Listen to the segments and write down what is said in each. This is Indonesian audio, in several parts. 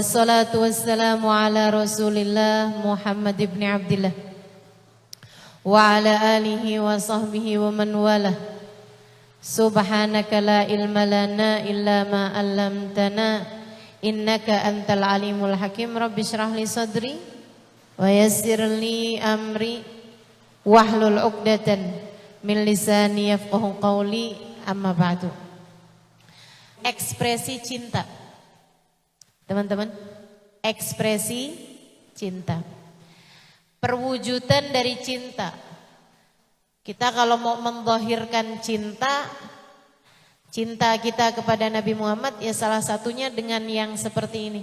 Wassalatu wassalamu ala Rasulillah Muhammad ibn Abdillah wa ala alihi wa sahbihi wa man walah. Subhanaka la ilma lana illa ma 'allamtana innaka antal alimul hakim. Rabbi shrah li sadri wa yassir li amri wahlul 'uqdatan min lisani yafqahu qawli. Amma ba'du. Ekspresi cinta. Teman-teman, ekspresi cinta, perwujudan dari cinta. Kita kalau mau menzahirkan cinta, cinta kita kepada Nabi Muhammad, ya salah satunya dengan yang seperti ini.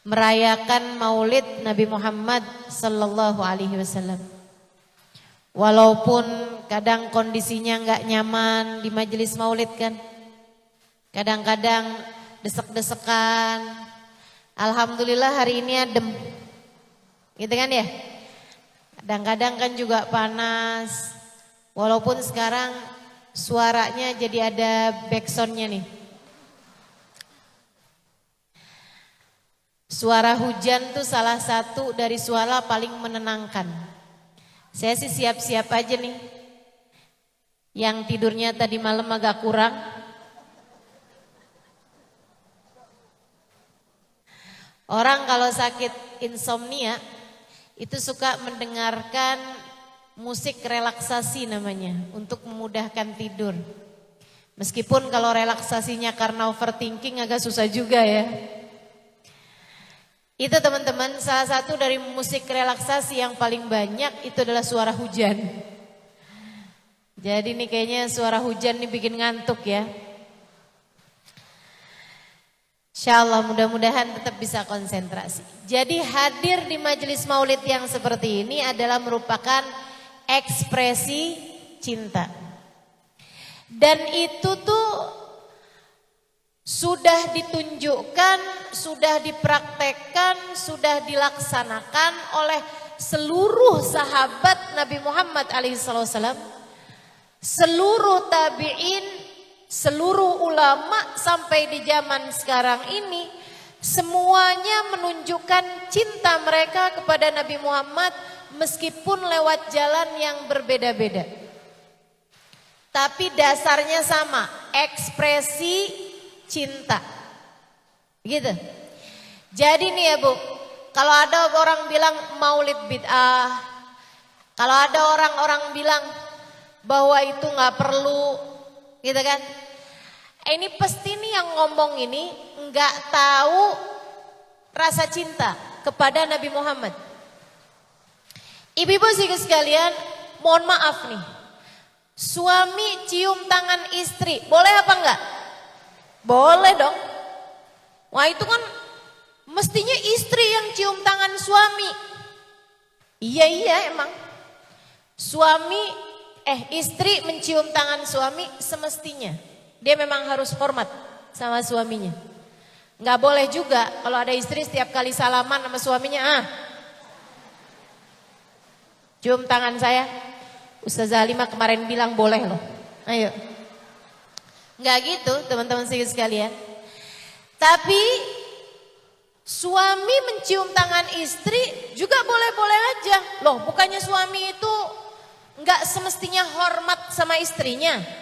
Merayakan maulid Nabi Muhammad sallallahu alaihi wasallam. Walaupun kadang kondisinya enggak nyaman di majelis maulid kan. Kadang-kadang desek-desekan. Alhamdulillah hari ini adem. Gitu kan ya? Kadang-kadang kan juga panas. Walaupun sekarang suaranya jadi ada backsoundnya nih. Suara hujan tuh salah satu dari suara paling menenangkan. Saya sih siap-siap aja nih. Yang tidurnya tadi malam agak kurang. Orang kalau sakit insomnia itu suka mendengarkan musik relaksasi namanya untuk memudahkan tidur. Meskipun kalau relaksasinya karena overthinking agak susah juga ya. Itu teman-teman, salah satu dari musik relaksasi yang paling banyak itu adalah suara hujan. Jadi nih kayaknya suara hujan nih bikin ngantuk ya. Insyaallah mudah-mudahan tetap bisa konsentrasi. Jadi hadir di majelis maulid yang seperti ini adalah merupakan ekspresi cinta. Dan itu tuh sudah ditunjukkan, sudah dipraktekkan, sudah dilaksanakan oleh seluruh sahabat Nabi Muhammad SAW, seluruh tabi'in, seluruh ulama sampai di zaman sekarang ini, semuanya menunjukkan cinta mereka kepada Nabi Muhammad meskipun lewat jalan yang berbeda-beda. Tapi dasarnya sama, ekspresi cinta. Gitu. Jadi nih ya Bu, kalau ada orang bilang maulid bid'ah, kalau ada orang-orang bilang bahwa itu nggak perlu, gitu kan? Ini pasti nih yang ngomong ini nggak tahu rasa cinta kepada Nabi Muhammad. Ibu-ibu sekalian, mohon maaf nih. Suami cium tangan istri, boleh apa enggak? Boleh dong. Wah itu kan mestinya istri yang cium tangan suami. Iya emang. Istri mencium tangan suami semestinya. Dia memang harus hormat sama suaminya. Nggak boleh juga kalau ada istri setiap kali salaman sama suaminya, cium tangan saya. Ustazah Halimah kemarin bilang boleh loh. Ayo. Nggak gitu teman-teman sekalian. Tapi suami mencium tangan istri juga boleh-boleh aja. Loh bukannya suami itu nggak semestinya hormat sama istrinya.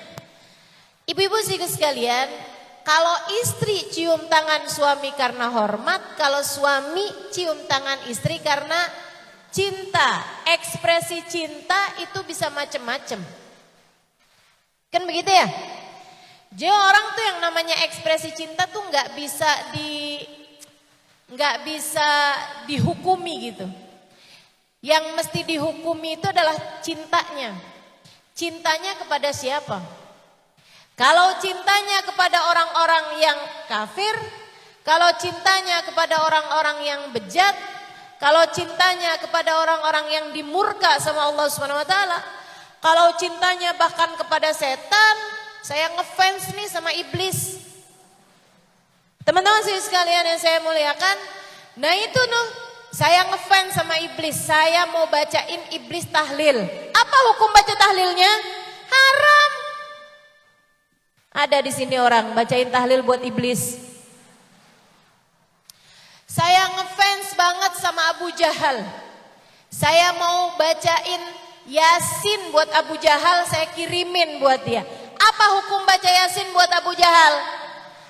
Ibu-ibu sekalian, kalau istri cium tangan suami karena hormat, kalau suami cium tangan istri karena cinta. Ekspresi cinta itu bisa macam-macam. Kan begitu ya? Jadi orang tuh yang namanya ekspresi cinta tuh nggak bisa dihukumi gitu. Yang mesti dihukumi itu adalah cintanya. Cintanya kepada siapa? Kalau cintanya kepada orang-orang yang kafir, kalau cintanya kepada orang-orang yang bejat, kalau cintanya kepada orang-orang yang dimurka sama Allah Subhanahu wa taala, kalau cintanya bahkan kepada setan, saya ngefans nih sama iblis. Teman-teman sekalian yang saya muliakan, nah itu tuh saya ngefans sama iblis, saya mau bacain iblis tahlil. Apa hukum baca tahlilnya? Haram. Ada di sini orang bacain tahlil buat iblis. Saya ngefans banget sama Abu Jahal. Saya mau bacain Yasin buat Abu Jahal, saya kirimin buat dia. Apa hukum baca Yasin buat Abu Jahal?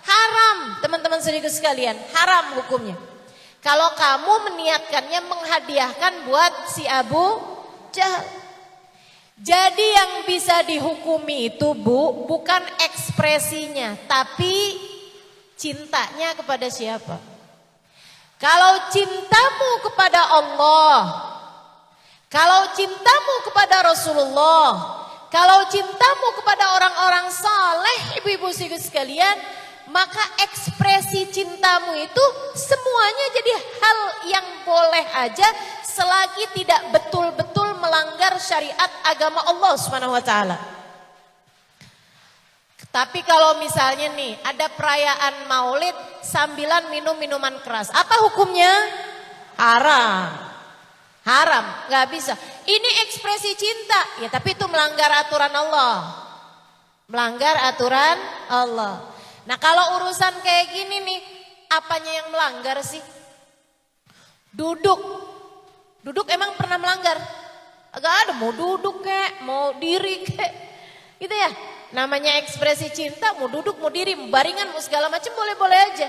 Haram, teman-teman saudara sekalian, haram hukumnya. Kalau kamu meniatkannya menghadiahkan buat si Abu Jahal. Jadi yang bisa dihukumi itu Bu, bukan ekspresinya, tapi cintanya kepada siapa? Kalau cintamu kepada Allah, kalau cintamu kepada Rasulullah, kalau cintamu kepada orang-orang saleh, ibu-ibu sekalian, maka ekspresi cintamu itu semuanya jadi hal yang boleh aja selagi tidak betul-betul melanggar syariat agama Allah Subhanahu wa taala. Tapi kalau misalnya nih ada perayaan Maulid sambilan minum minuman keras, apa hukumnya? Haram. Haram, nggak bisa. Ini ekspresi cinta, ya tapi itu melanggar aturan Allah. Melanggar aturan Allah. Nah kalau urusan kayak gini nih, apanya yang melanggar sih? Duduk. Duduk emang pernah melanggar? Agak ada, mau duduk kek, mau diri kek. Gitu ya, namanya ekspresi cinta, mau duduk, mau diri, mau baringan, mau segala macam boleh-boleh aja.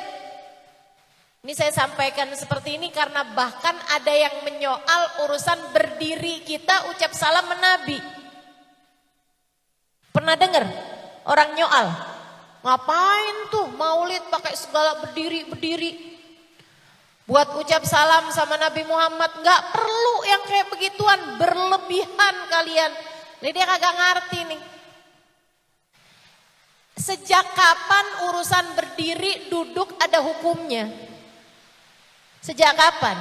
Ini saya sampaikan seperti ini karena bahkan ada yang menyoal urusan berdiri kita ucap salam menabi. Pernah dengar orang nyoal? Ngapain tuh Maulid pakai segala berdiri-berdiri? Buat ucap salam sama Nabi Muhammad nggak perlu yang kayak begituan, berlebihan kalian. Ini dia kagak ngerti nih. Sejak kapan urusan berdiri duduk ada hukumnya? Sejak kapan?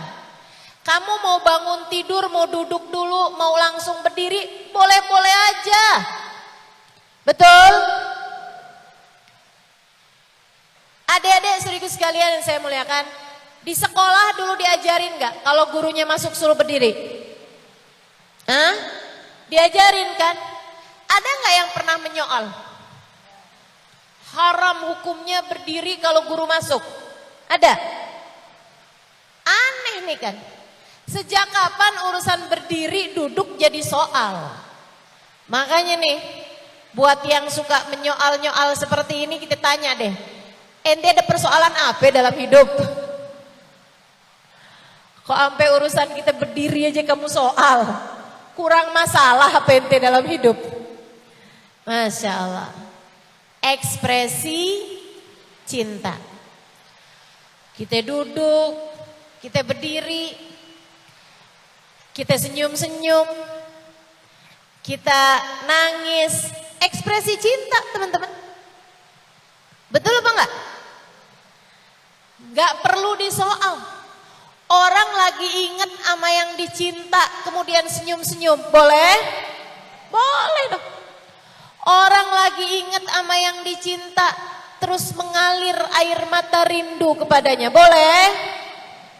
Kamu mau bangun tidur, mau duduk dulu, mau langsung berdiri, boleh-boleh aja. Betul? Adik-adik saudaraku sekalian yang saya muliakan, di sekolah dulu diajarin gak kalau gurunya masuk suruh berdiri? Hah? Diajarin kan? Ada gak yang pernah menyoal? Haram hukumnya berdiri kalau guru masuk? Ada? Aneh nih kan. Sejak kapan urusan berdiri duduk jadi soal? Makanya nih, buat yang suka menyoal-nyoal seperti ini kita tanya deh. Ente ada persoalan apa dalam hidup? Kok sampai urusan kita berdiri aja kamu soal? Kurang masalah apa ente dalam hidup? Masya Allah. Ekspresi cinta. Kita duduk, kita berdiri, kita senyum-senyum, kita nangis, ekspresi cinta teman-teman. Betul apa enggak? Enggak perlu disoal. Orang lagi inget sama yang dicinta kemudian senyum-senyum, boleh? Boleh dong. Orang lagi inget sama yang dicinta terus mengalir air mata rindu kepadanya, boleh?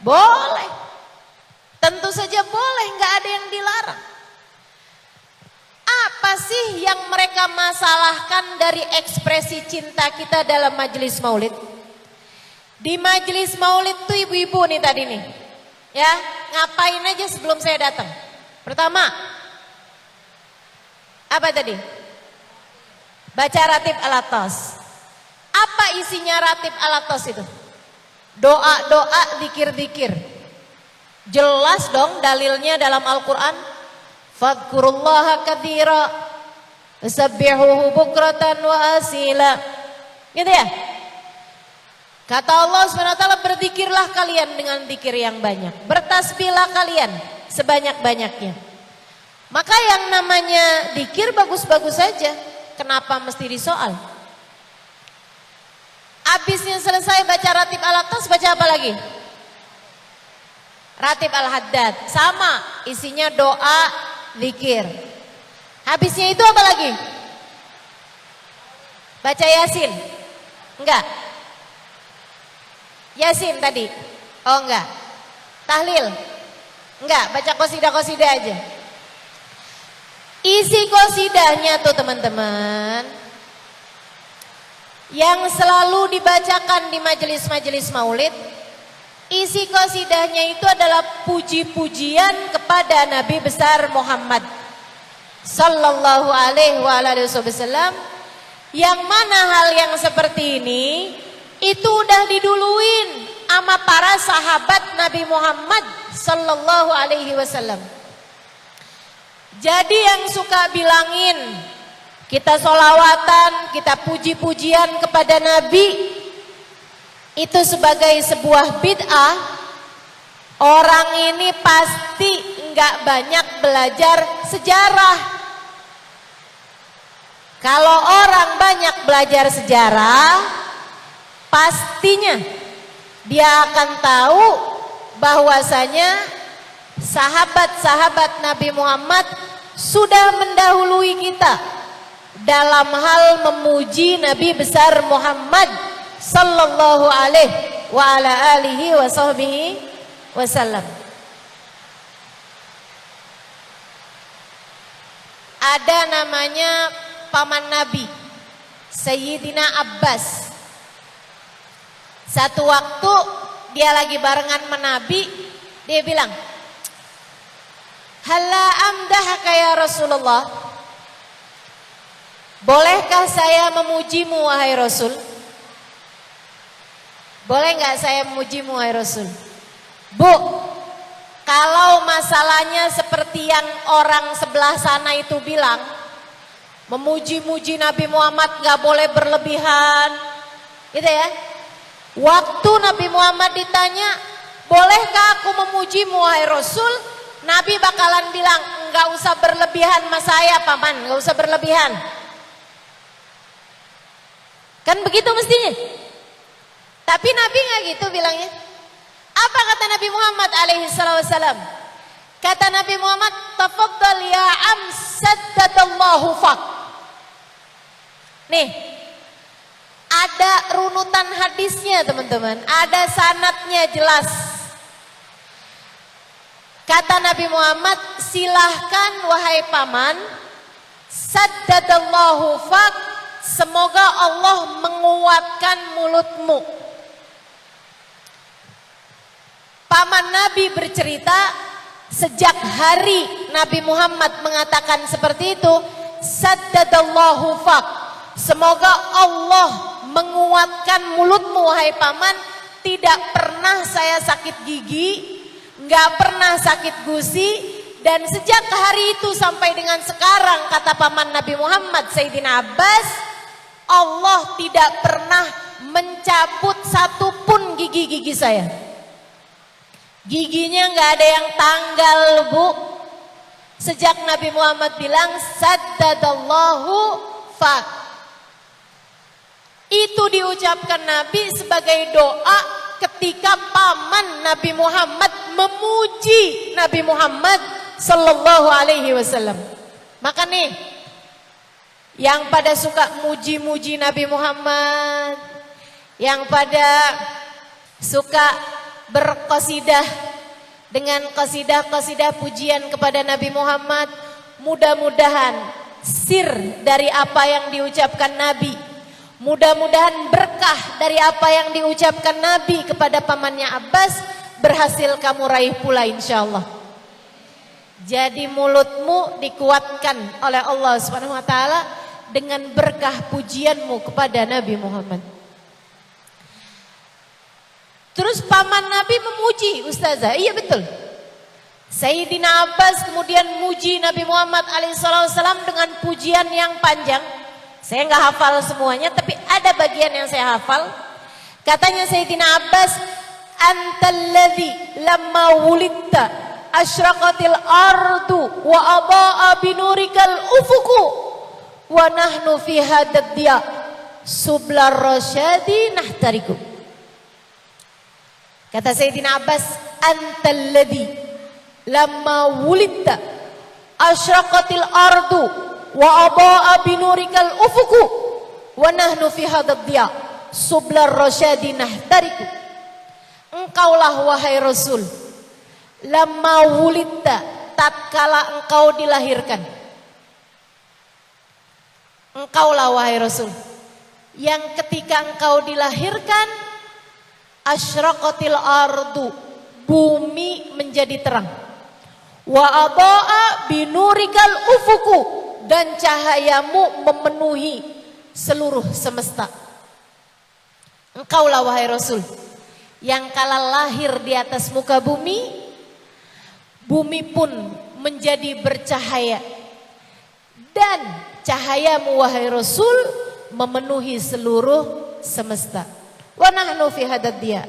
Boleh. Tentu saja boleh, nggak ada yang dilarang. Apa sih yang mereka masalahkan dari ekspresi cinta kita dalam majelis maulid? Di majelis maulid tuh ibu-ibu nih tadi nih, ya ngapain aja sebelum saya datang? Pertama, apa tadi? Baca ratib al-atos. Apa isinya ratib al-atos itu? Doa-doa, zikir-zikir. Jelas dong dalilnya dalam Al-Quran. Fadkurullaha katsira wasabbihuhu bukratan wa asila. Gitu ya? Kata Allah SWT, berzikirlah kalian dengan zikir yang banyak. Bertasbihlah kalian sebanyak-banyaknya. Maka yang namanya zikir bagus-bagus saja. Kenapa mesti disoal? Habisnya selesai baca ratib al-atas, baca apa lagi? Ratib al-haddad. Sama, isinya doa, zikir. Habisnya itu apa lagi? Baca Yasin? Enggak. Yasin tadi? Oh enggak. Tahlil? Enggak, baca qasidah-qasidah aja. Isi qasidahnya tuh teman-teman, yang selalu dibacakan di majelis-majelis maulid, isi qasidahnya itu adalah puji-pujian kepada Nabi besar Muhammad sallallahu alaihi wasallam, yang mana hal yang seperti ini itu udah diduluin sama para sahabat Nabi Muhammad sallallahu alaihi wasallam. Jadi yang suka bilangin kita sholawatan, kita puji-pujian kepada Nabi itu sebagai sebuah bid'ah, orang ini pasti nggak banyak belajar sejarah. Kalau orang banyak belajar sejarah, pastinya dia akan tahu bahwasanya sahabat-sahabat Nabi Muhammad sudah mendahului kita dalam hal memuji Nabi besar Muhammad sallallahu alaihi wa ala alihi wa sahbihi wasallam. Ada namanya paman Nabi, Sayyidina Abbas. Satu waktu dia lagi barengan sama Nabi, dia bilang, "Halla amdahaka ya Rasulullah." Bolehkah saya memujimu wahai Rasul? Boleh nggak saya memujimu wahai Rasul? Bu, kalau masalahnya seperti yang orang sebelah sana itu bilang, memuji-muji Nabi Muhammad nggak boleh berlebihan, gitu ya. Waktu Nabi Muhammad ditanya, bolehkah aku memujimu wahai Rasul? Nabi bakalan bilang, nggak usah berlebihan sama saya paman, nggak usah berlebihan. Kan begitu mestinya. Tapi Nabi nggak gitu bilangnya. Apa kata Nabi Muhammad alaihi wasallam? Kata Nabi Muhammad, "Tafaddal ya am saddadallahu fak." Nih, ada runutan hadisnya teman-teman, ada sanadnya jelas. Kata Nabi Muhammad, silahkan wahai paman, saddadallahu fak, semoga Allah menguatkan mulutmu. Paman Nabi bercerita, sejak hari Nabi Muhammad mengatakan seperti itu, saddadallahu fak, semoga Allah menguatkan mulutmu wahai paman. Tidak pernah saya sakit gigi, nggak pernah sakit gusi, dan sejak hari itu sampai dengan sekarang, kata paman Nabi Muhammad Sayyidina Abbas, Allah tidak pernah mencabut satupun gigi-gigi saya. Giginya nggak ada yang tanggal, Bu. Sejak Nabi Muhammad bilang saddadallahu fak, itu diucapkan Nabi sebagai doa ketika paman Nabi Muhammad memuji Nabi Muhammad sallallahu alaihi wasallam. Maka nih, yang pada suka muji-muji Nabi Muhammad, yang pada suka berqasidah dengan qasidah-qasidah pujian kepada Nabi Muhammad, mudah-mudahan sir dari apa yang diucapkan Nabi, mudah-mudahan berkah dari apa yang diucapkan Nabi kepada pamannya Abbas berhasil kamu raih pula insyaallah. Jadi mulutmu dikuatkan oleh Allah Subhanahu wa taala dengan berkah pujianmu kepada Nabi Muhammad. Terus paman Nabi memuji Ustazah, iya betul. Sayyidina Abbas kemudian muji Nabi Muhammad alaihissalam dengan pujian yang panjang. Saya nggak hafal semuanya, tapi ada bagian yang saya hafal. Katanya Sayyidina Abbas, "Antalladzi lamma wulidta asyraqatil ardu wa adaa binurikal ufuku wa nahnu fi hadad diya sublar rasyadi nahtariku." Kata Sayyidina Abbas, "Antalladzi lamma wulidta asyraqatil ardu wa adaa binurikal ufuku wa nahnu fi hadad diya sublar rasyadi nahtariku." Engkaulah wahai Rasul, lamma wulidta, tatkala engkau dilahirkan. Engkaulah wahai Rasul, yang ketika engkau dilahirkan asyraqatil ardu, bumi menjadi terang. Wa adha'a binurikal ufuku, dan cahayamu memenuhi seluruh semesta. Engkaulah wahai Rasul yang kala lahir di atas muka bumi, bumi pun menjadi bercahaya, dan cahayamu wahai Rasul memenuhi seluruh semesta. Wa nahnu fi hadad dia,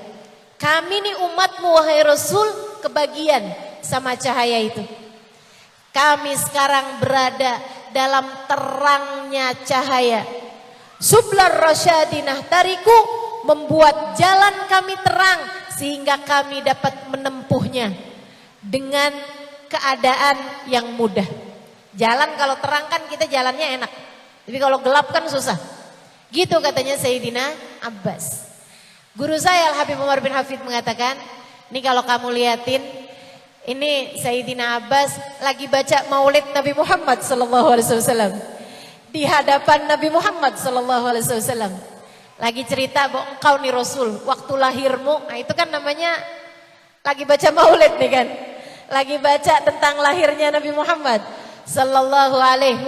kami ni umatmu wahai Rasul kebagian sama cahaya itu. Kami sekarang berada dalam terangnya cahaya. Sublar rasyadinah tariku, membuat jalan kami terang sehingga kami dapat menempuhnya dengan keadaan yang mudah. Jalan kalau terang kan kita jalannya enak, tapi kalau gelap kan susah. Gitu katanya Sayyidina Abbas. Guru saya Al-Habib Umar bin Hafid mengatakan, ini kalau kamu liatin, ini Sayyidina Abbas lagi baca maulid Nabi Muhammad SAW di hadapan Nabi Muhammad SAW. Lagi cerita bahwa engkau nih Rasul, waktu lahirmu, nah itu kan namanya lagi baca maulid nih kan. Lagi baca tentang lahirnya Nabi Muhammad sallallahu alaihi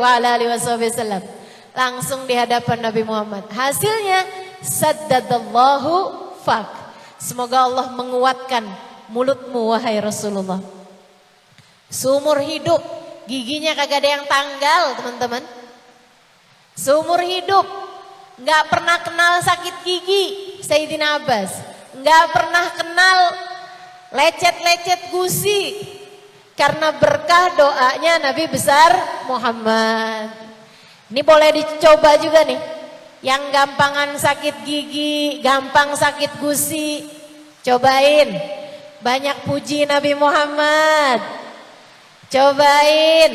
wasallam. Langsung di hadapan Nabi Muhammad. Hasilnya saddadallahu fak. Semoga Allah menguatkan mulutmu wahai Rasulullah. Seumur hidup giginya kagak ada yang tanggal, teman-teman. Seumur hidup nggak pernah kenal sakit gigi Sayyidina Abbas, nggak pernah kenal lecet-lecet gusi, karena berkah doanya Nabi besar Muhammad. Ini boleh dicoba juga nih, yang gampangan sakit gigi, gampang sakit gusi, cobain banyak puji Nabi Muhammad, cobain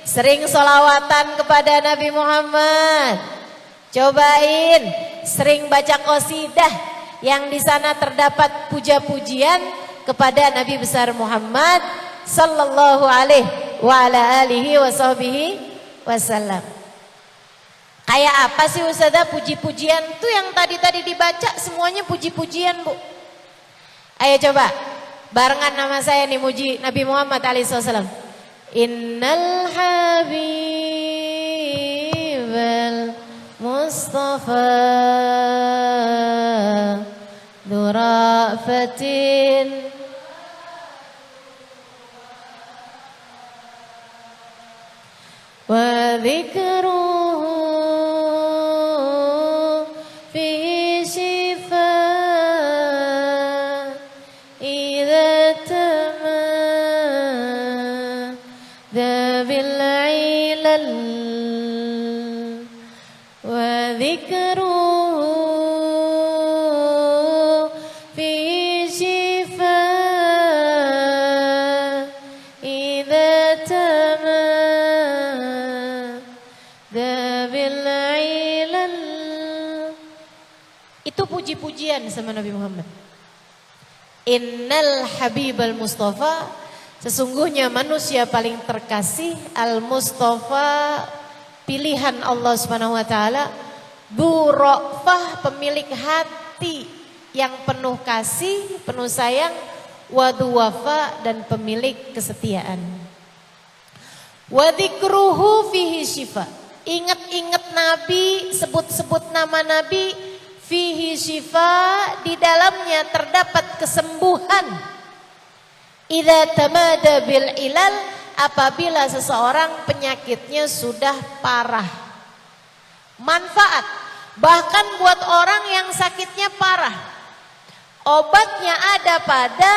sering sholawatan kepada Nabi Muhammad, cobain sering baca qasidah yang di sana terdapat puja-pujian kepada Nabi besar Muhammad sallallahu alaihi wa ala alihi wasallam. Kayak apa sih Ustazah puji-pujian tuh yang tadi dibaca semuanya puji-pujian, Bu? Ayo coba barengan nama saya nih muji Nabi Muhammad SAW. Innal habibal Mustafa durafatin wa dzikruhu fi shifa idza tamadda bil ilal wa dzikruhu fi shifa idza itu puji-pujian sama Nabi Muhammad. Innal habibal Mustafa, sesungguhnya manusia paling terkasih, al Mustafa, pilihan Allah Subhanahu wa taala, durofah, pemilik hati yang penuh kasih, penuh sayang, waduwafa, dan pemilik kesetiaan. Wadikruhu fihi syifa, ingat-ingat Nabi, sebut-sebut nama Nabi, fihi syifa, di dalamnya terdapat kesembuhan. Idza tamada bil ilal, apabila seseorang penyakitnya sudah parah. Manfaat bahkan buat orang yang sakitnya parah. Obatnya ada pada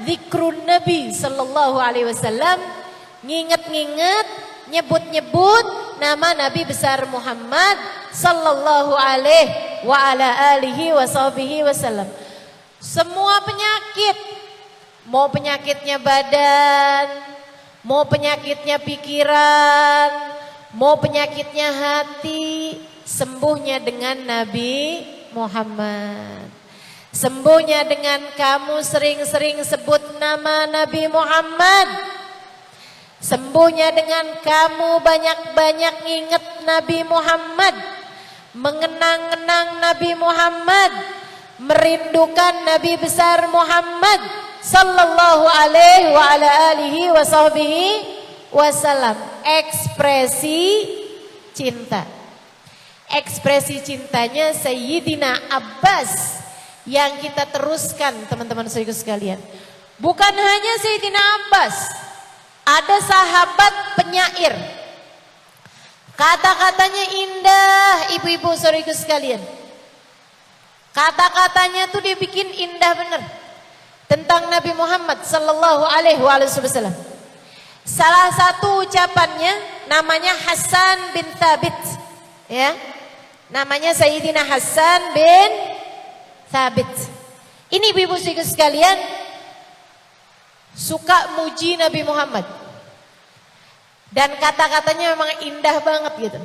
zikrun Nabi sallallahu alaihi wasallam, nginget-nginget, nyebut-nyebut nama Nabi besar Muhammad sallallahu alaihi wa ala alihi wasallam. Semua penyakit, mau penyakitnya badan, mau penyakitnya pikiran, mau penyakitnya hati, sembuhnya dengan Nabi Muhammad. Sembuhnya dengan kamu sering-sering sebut nama Nabi Muhammad. Sembuhnya dengan kamu banyak-banyak ingat Nabi Muhammad, mengenang-enang Nabi Muhammad, merindukan Nabi besar Muhammad sallallahu alaihi wa ala alihi wa sahbihi wasallam. Ekspresi cinta. Ekspresi cintanya Sayyidina Abbas yang kita teruskan teman-teman saudara sekalian. Bukan hanya Sayyidina Abbas, ada sahabat penyair. Kata-katanya indah ibu-ibu saudara sekalian. Kata-katanya tuh dibikin indah bener tentang Nabi Muhammad sallallahu alaihi wasallam. Salah satu ucapannya namanya Hasan bin Thabit, ya. Namanya Sayyidina Hasan bin Thabit. Ini ibu-ibu sekalian suka muji Nabi Muhammad. Dan kata-katanya memang indah banget gitu.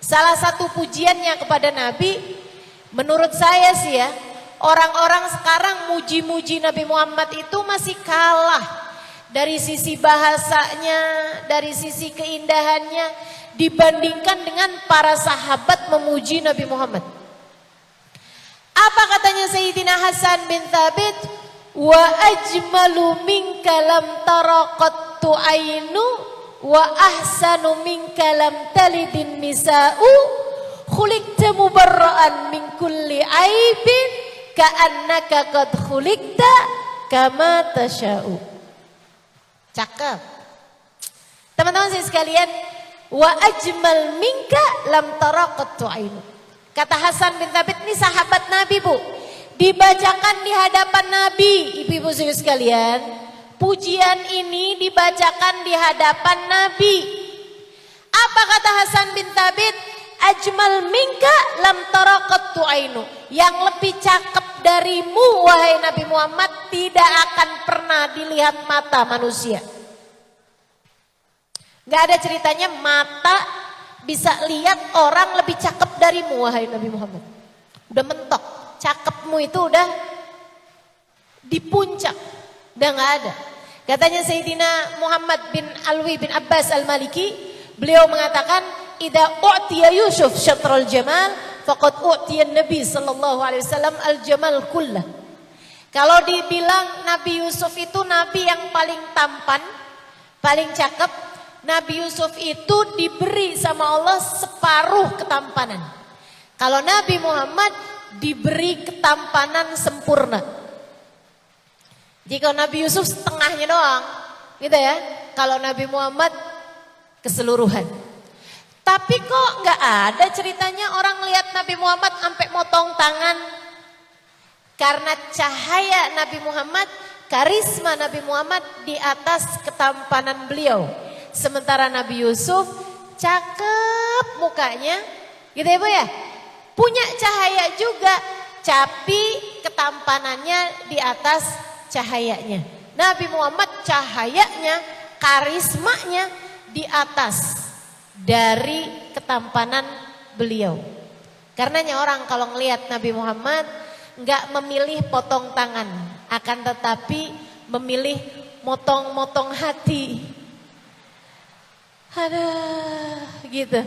Salah satu pujiannya kepada Nabi, menurut saya sih ya, orang-orang sekarang muji-muji Nabi Muhammad itu masih kalah. Dari sisi bahasanya, dari sisi keindahannya, dibandingkan dengan para sahabat memuji Nabi Muhammad. Apa katanya Sayyidina Hasan bin Thabit? Wa ajmalu minka lam tara qattu ainu wa ahsanu minka lam talidin nisa'u khuliqta mubarra'an min kulli aibin ka'annaka qad khuliqta kama tasha'u. Cakep. Teman-teman sekalian, wa ajmal minka lam tara qattu ainu. Kata Hasan bin Thabit, ini sahabat Nabi, Bu. Dibacakan di hadapan Nabi, ibu-ibu sekalian. Pujian ini dibacakan di hadapan Nabi. Apa kata Hasan bin Thabit? Ajmal minka lam tara qattu ainu. Yang lebih cakep darimu wahai Nabi Muhammad tidak akan pernah dilihat mata manusia. Gak ada ceritanya mata bisa lihat orang lebih cakep darimu wahai Nabi Muhammad. Udah mentok, cakepmu itu udah di puncak, udah gak ada. Katanya Sayyidina Muhammad bin Alwi bin Abbas al-Maliki, beliau mengatakan, idza u'tiya Yusuf syatral jamal faqad u'tiya Nabi sallallahu alaihi wasallam al-jamal kullah. Kalau dibilang Nabi Yusuf itu nabi yang paling tampan, paling cakep, Nabi Yusuf itu diberi sama Allah separuh ketampanan. Kalau Nabi Muhammad diberi ketampanan sempurna. Jika Nabi Yusuf setengahnya doang, gitu ya. Kalau Nabi Muhammad keseluruhan. Tapi kok nggak ada ceritanya orang lihat Nabi Muhammad sampai motong tangan. Karena cahaya Nabi Muhammad, karisma Nabi Muhammad di atas ketampanan beliau. Sementara Nabi Yusuf cakep mukanya, gitu ya Bu ya. Punya cahaya juga, tapi ketampanannya di atas cahayanya. Nabi Muhammad cahayanya, karismanya di atas dari ketampanan beliau. Karenanya orang kalau ngelihat Nabi Muhammad nggak memilih potong tangan, akan tetapi memilih motong-motong hati. Ada gitu.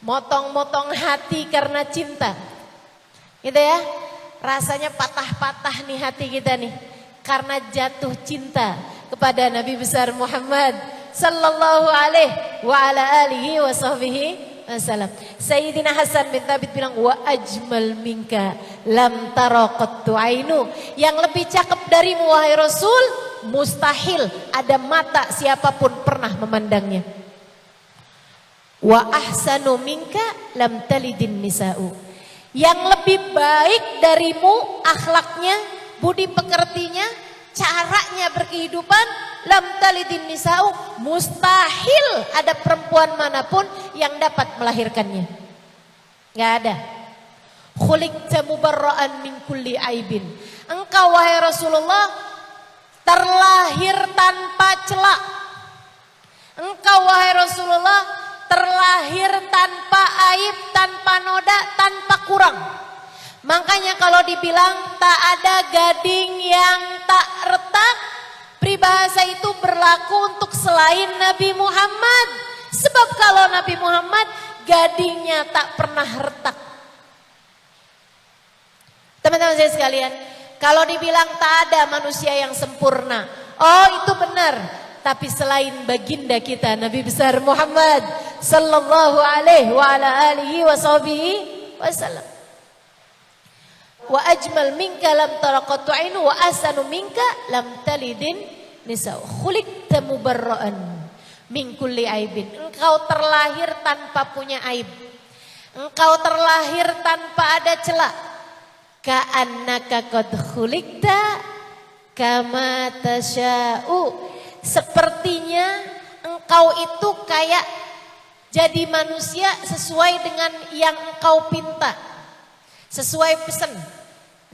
Motong-motong hati karena cinta. Gitu ya. Rasanya patah-patah nih hati kita nih karena jatuh cinta kepada Nabi besar Muhammad sallallahu alaihi wa ala alihi wa sahbihi wasallam. Sayyidina Hasan bin Thabit bilang wa ajmal minka lam tara qattu ainu. Yang lebih cakep darimu wahai Rasul, mustahil ada mata siapapun pernah memandangnya. Wa ahsanu minka lam talidin nisa'u. Yang lebih baik darimu akhlaknya, budi pekertinya, caranya berkehidupan, lam talidin nisa'u, mustahil ada perempuan manapun yang dapat melahirkannya. Gak ada. Khuliqta mubarra'an min kulli aibin. Engkau wahai Rasulullah terlahir tanpa celak. Engkau wahai Rasulullah terlahir tanpa aib, tanpa noda, tanpa kurang. Makanya kalau dibilang tak ada gading yang tak retak, peribahasa itu berlaku untuk selain Nabi Muhammad. Sebab kalau Nabi Muhammad gadingnya tak pernah retak. Teman-teman saya sekalian, kalau dibilang tak ada manusia yang sempurna, oh itu benar. Tapi selain baginda kita Nabi besar Muhammad sallallahu alaihi wa ala alihi wa sahbihi wasallam. Wa ajmal minka lam taraqatu ainu wa asanu minka lam talidin nisa. Khuliqta mubarra'an min kulli aibin. Engkau terlahir tanpa punya aib. Engkau terlahir tanpa ada celah. Ka'annaka qad khuliqta kama tasya'u. Sepertinya engkau itu kayak jadi manusia sesuai dengan yang engkau pinta. Sesuai pesan.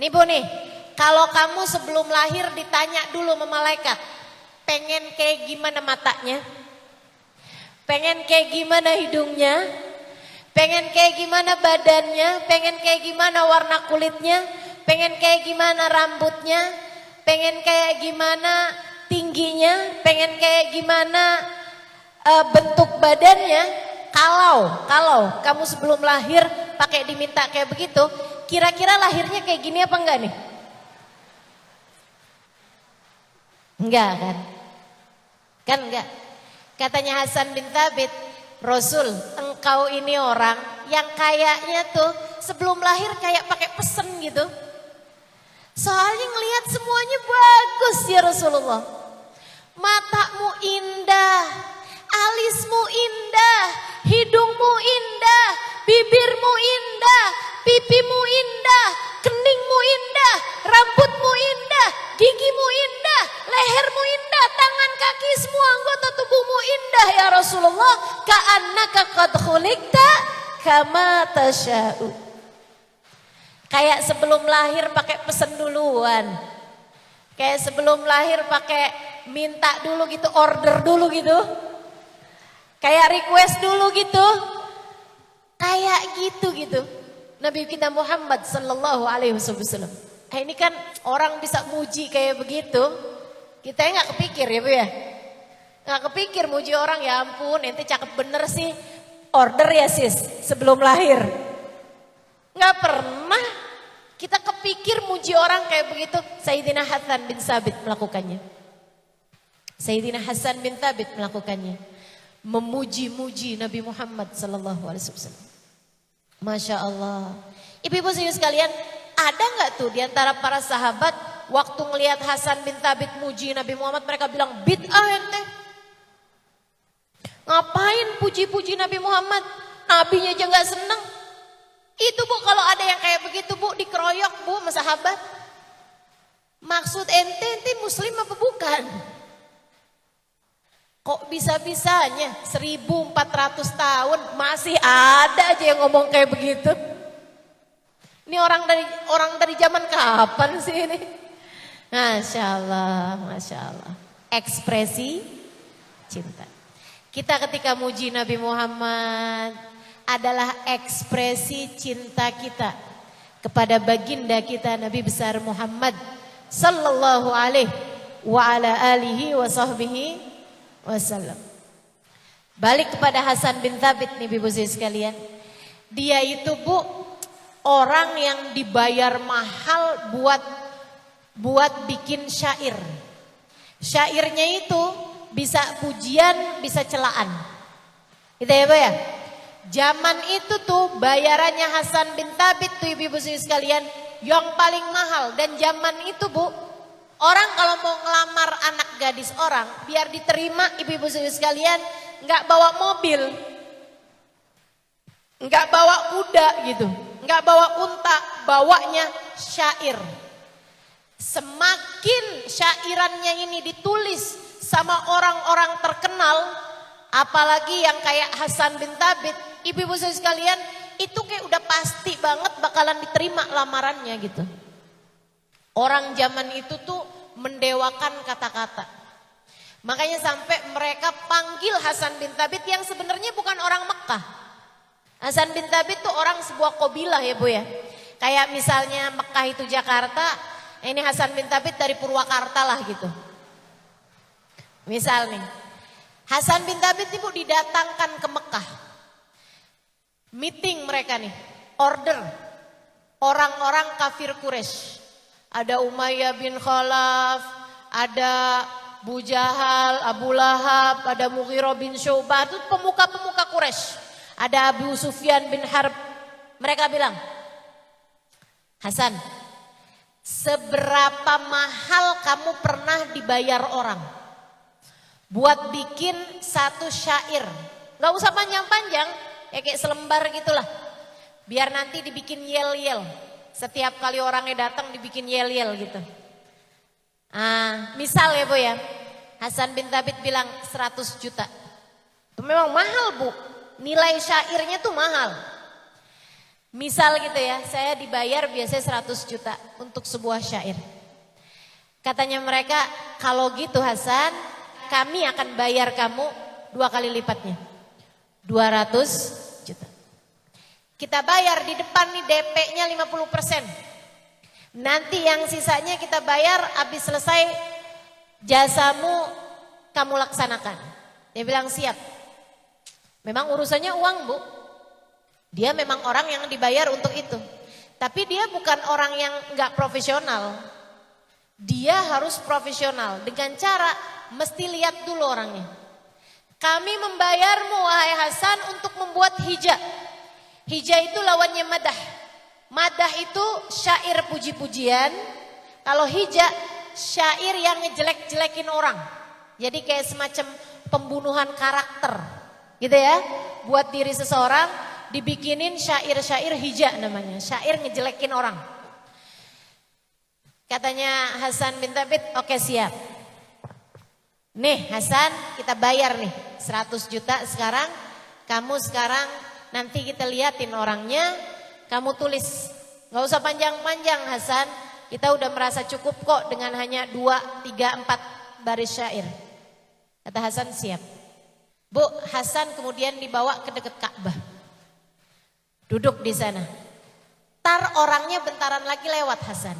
Nih Bu nih, kalau kamu sebelum lahir ditanya dulu sama malaikat, pengen kayak gimana matanya? Pengen kayak gimana hidungnya? Pengen kayak gimana badannya? Pengen kayak gimana warna kulitnya? Pengen kayak gimana rambutnya? Pengen kayak gimana tingginya? Pengen kayak gimana bentuk badannya? Kalau kamu sebelum lahir pakai diminta kayak begitu, kira-kira lahirnya kayak gini apa enggak nih? Enggak kan? Kan enggak. Katanya Hasan bin Thabit, Rasul, engkau ini orang yang kayaknya tuh sebelum lahir kayak pakai pesen gitu. Soalnya ngelihat semuanya bagus ya Rasulullah. Matamu indah, alismu indah, hidungmu indah, bibirmu indah, pipimu indah, keningmu indah, rambutmu indah, gigimu indah, lehermu indah, tangan kaki semua anggota tubuhmu indah ya Rasulullah. Ka'annaka qad khuliqta kama tasya'u. Kayak sebelum lahir pakai pesen duluan. Kayak sebelum lahir pakai minta dulu gitu, order dulu gitu. Kayak request dulu gitu. Kayak gitu. Nabi kita Muhammad sallallahu alaihi wasallam. Ini kan orang bisa muji kayak begitu. Kita nggak kepikir ya Bu ya. Nggak kepikir muji orang, ya ampun ente cakep bener sih. Order ya sis sebelum lahir. Nggak pernah kita kepikir muji orang kayak begitu. Sayyidina Hasan bin Thabit melakukannya. Sayyidina Hasan bin Thabit melakukannya. Memuji-muji Nabi Muhammad sallallahu alaihi wasallam. Masya Allah. Ibu-ibu sekalian, ada nggak tuh diantara para sahabat waktu ngelihat Hasan bin Thabit muji Nabi Muhammad, mereka bilang bid'ah ente. Ngapain puji-puji Nabi Muhammad? Nabinya aja nggak seneng. Itu Bu, kalau ada yang kayak begitu Bu, dikeroyok Bu sama sahabat. Maksud ente muslim apa bukan? Kok bisa-bisanya 1400 tahun masih ada aja yang ngomong kayak begitu? Ini orang dari zaman kapan sih ini? Masya Allah. Ekspresi cinta. Kita ketika muji Nabi Muhammad adalah ekspresi cinta kita kepada baginda kita Nabi besar Muhammad sallallahu alaihi wa ala alihi wa sahbihi wasallam. Balik kepada Hasan bin Thabit nih ibu sekalian. Dia itu Bu orang yang dibayar mahal buat bikin syair. Syairnya itu bisa pujian, bisa celaan. Gitu ya Bu ya. Zaman itu tuh bayarannya Hasan bin Thabit tuh ibu-ibu sekalian yang paling mahal. Dan zaman itu Bu, orang kalau mau ngelamar anak gadis orang biar diterima ibu-ibu sekalian nggak bawa mobil, nggak bawa kuda gitu, nggak bawa unta, bawanya syair. Semakin syairannya ini ditulis sama orang-orang terkenal, apalagi yang kayak Hasan bin Thabit, ibu-ibu sekalian itu kayak udah pasti banget bakalan diterima lamarannya gitu. Orang zaman itu tuh mendewakan kata-kata. Makanya sampai mereka panggil Hasan bin Thabit yang sebenarnya bukan orang Mekah. Hasan bin Thabit tuh orang sebuah kabilah ya Bu ya. Kayak misalnya Mekah itu Jakarta, ini Hasan bin Thabit dari Purwakarta lah gitu. Misal nih, Hasan bin Thabit ibu didatangkan ke Mekah. Meeting mereka nih, order. orang-orang kafir Quraisy. Ada Umayyah bin Khalaf, ada Abu Jahal, Abu Lahab, ada Mughirah bin Syu'bah, itu pemuka-pemuka Quraisy. Ada Abu Sufyan bin Harb. Mereka bilang, Hasan, seberapa mahal kamu pernah dibayar orang buat bikin satu syair? Gak usah panjang-panjang, ya kayak selembar gitulah. Biar nanti dibikin yel-yel. Setiap kali orangnya datang dibikin yel-yel gitu. Misal ya Bu ya, Hasan bin Thabit bilang 100 juta. Itu memang mahal Bu, nilai syairnya tuh mahal. Misal gitu ya, saya dibayar biasanya 100 juta untuk sebuah syair. Katanya mereka, kalau gitu Hasan, kami akan bayar kamu 2 kali lipatnya. 200 juta. Kita bayar di depan nih DP-nya 50%. Nanti yang sisanya kita bayar habis selesai jasamu kamu laksanakan. Dia bilang siap. Memang urusannya uang Bu. Dia memang orang yang dibayar untuk itu. Tapi dia bukan orang yang gak profesional. Dia harus profesional. Dengan cara mesti lihat dulu orangnya. Kami membayarmu wahai Hasan untuk membuat hijab. Hijab itu lawannya madah. Madah itu syair puji-pujian. Kalau hijab syair yang ngejelek-jelekin orang. Jadi kayak semacam pembunuhan karakter. Gitu ya. Buat diri seseorang dibikinin syair-syair hijab namanya. Syair ngejelekin orang. Katanya Hasan bin Thabit, oke siap. Nih Hasan, kita bayar nih 100 juta sekarang. Kamu sekarang nanti kita liatin orangnya, kamu tulis. Gak usah panjang-panjang Hasan, kita udah merasa cukup kok dengan hanya 2, 3, 4 baris syair. Kata Hasan siap. Bu, Hasan kemudian dibawa ke dekat Ka'bah. Duduk di sana. Tar orangnya bentaran lagi lewat Hasan.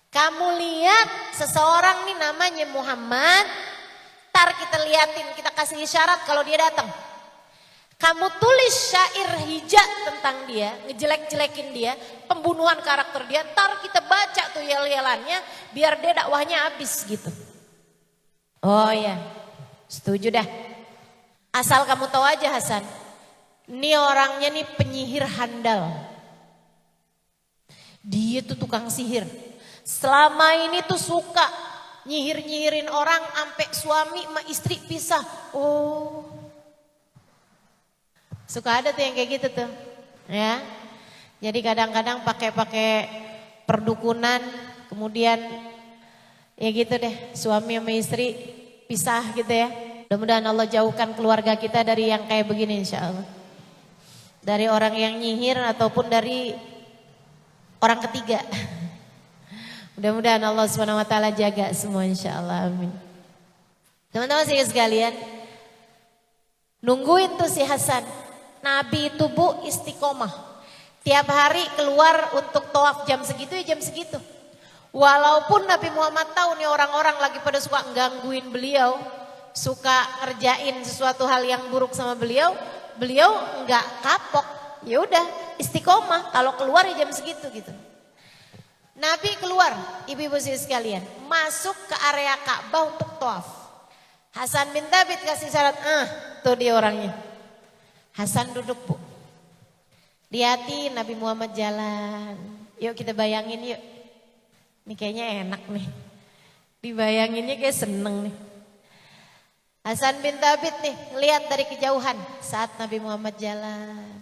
Kamu lihat seseorang nih namanya Muhammad. Tar kita liatin, kita kasih isyarat kalau dia datang. Kamu tulis syair hijab tentang dia, ngejelek-jelekin dia, pembunuhan karakter dia. Tar kita baca tuh yel-yelannya biar dia dakwahnya habis gitu. Oh ya, setuju dah. Asal kamu tahu aja Hasan, ini orangnya nih penyihir handal. Dia tuh tukang sihir. Selama ini tuh suka nyihir-nyihirin orang sampai suami sama istri pisah. Oh. Suka ada tuh yang kayak gitu tuh. Ya. Jadi kadang-kadang pakai perdukunan, kemudian ya gitu deh, suami sama istri pisah gitu ya. Mudah-mudahan Allah jauhkan keluarga kita dari yang kayak begini insyaallah. Dari orang yang nyihir ataupun dari orang ketiga. Mudah-mudahan Allah SWT jaga semua insyaallah, amin. Teman-teman sekalian, nungguin tuh si Hasan. Nabi itu Bu istiqomah. Tiap hari keluar untuk tawaf jam segitu ya jam segitu. Walaupun Nabi Muhammad tahu nih orang-orang lagi pada suka gangguin beliau, suka ngerjain sesuatu hal yang buruk sama beliau, beliau enggak kapok. Ya udah istiqomah, kalau keluar ya jam segitu gitu. Nabi keluar, ibu-ibu sekalian, masuk ke area Ka'bah untuk tawaf. Hasan bin Thabit kasih syarat, tuh dia orangnya. Hasan duduk Bu. Lihatin Nabi Muhammad jalan. Yuk kita bayangin yuk. Ini kayaknya enak nih. Dibayanginnya kayak seneng nih. Hasan bin Thabit nih lihat dari kejauhan saat Nabi Muhammad jalan.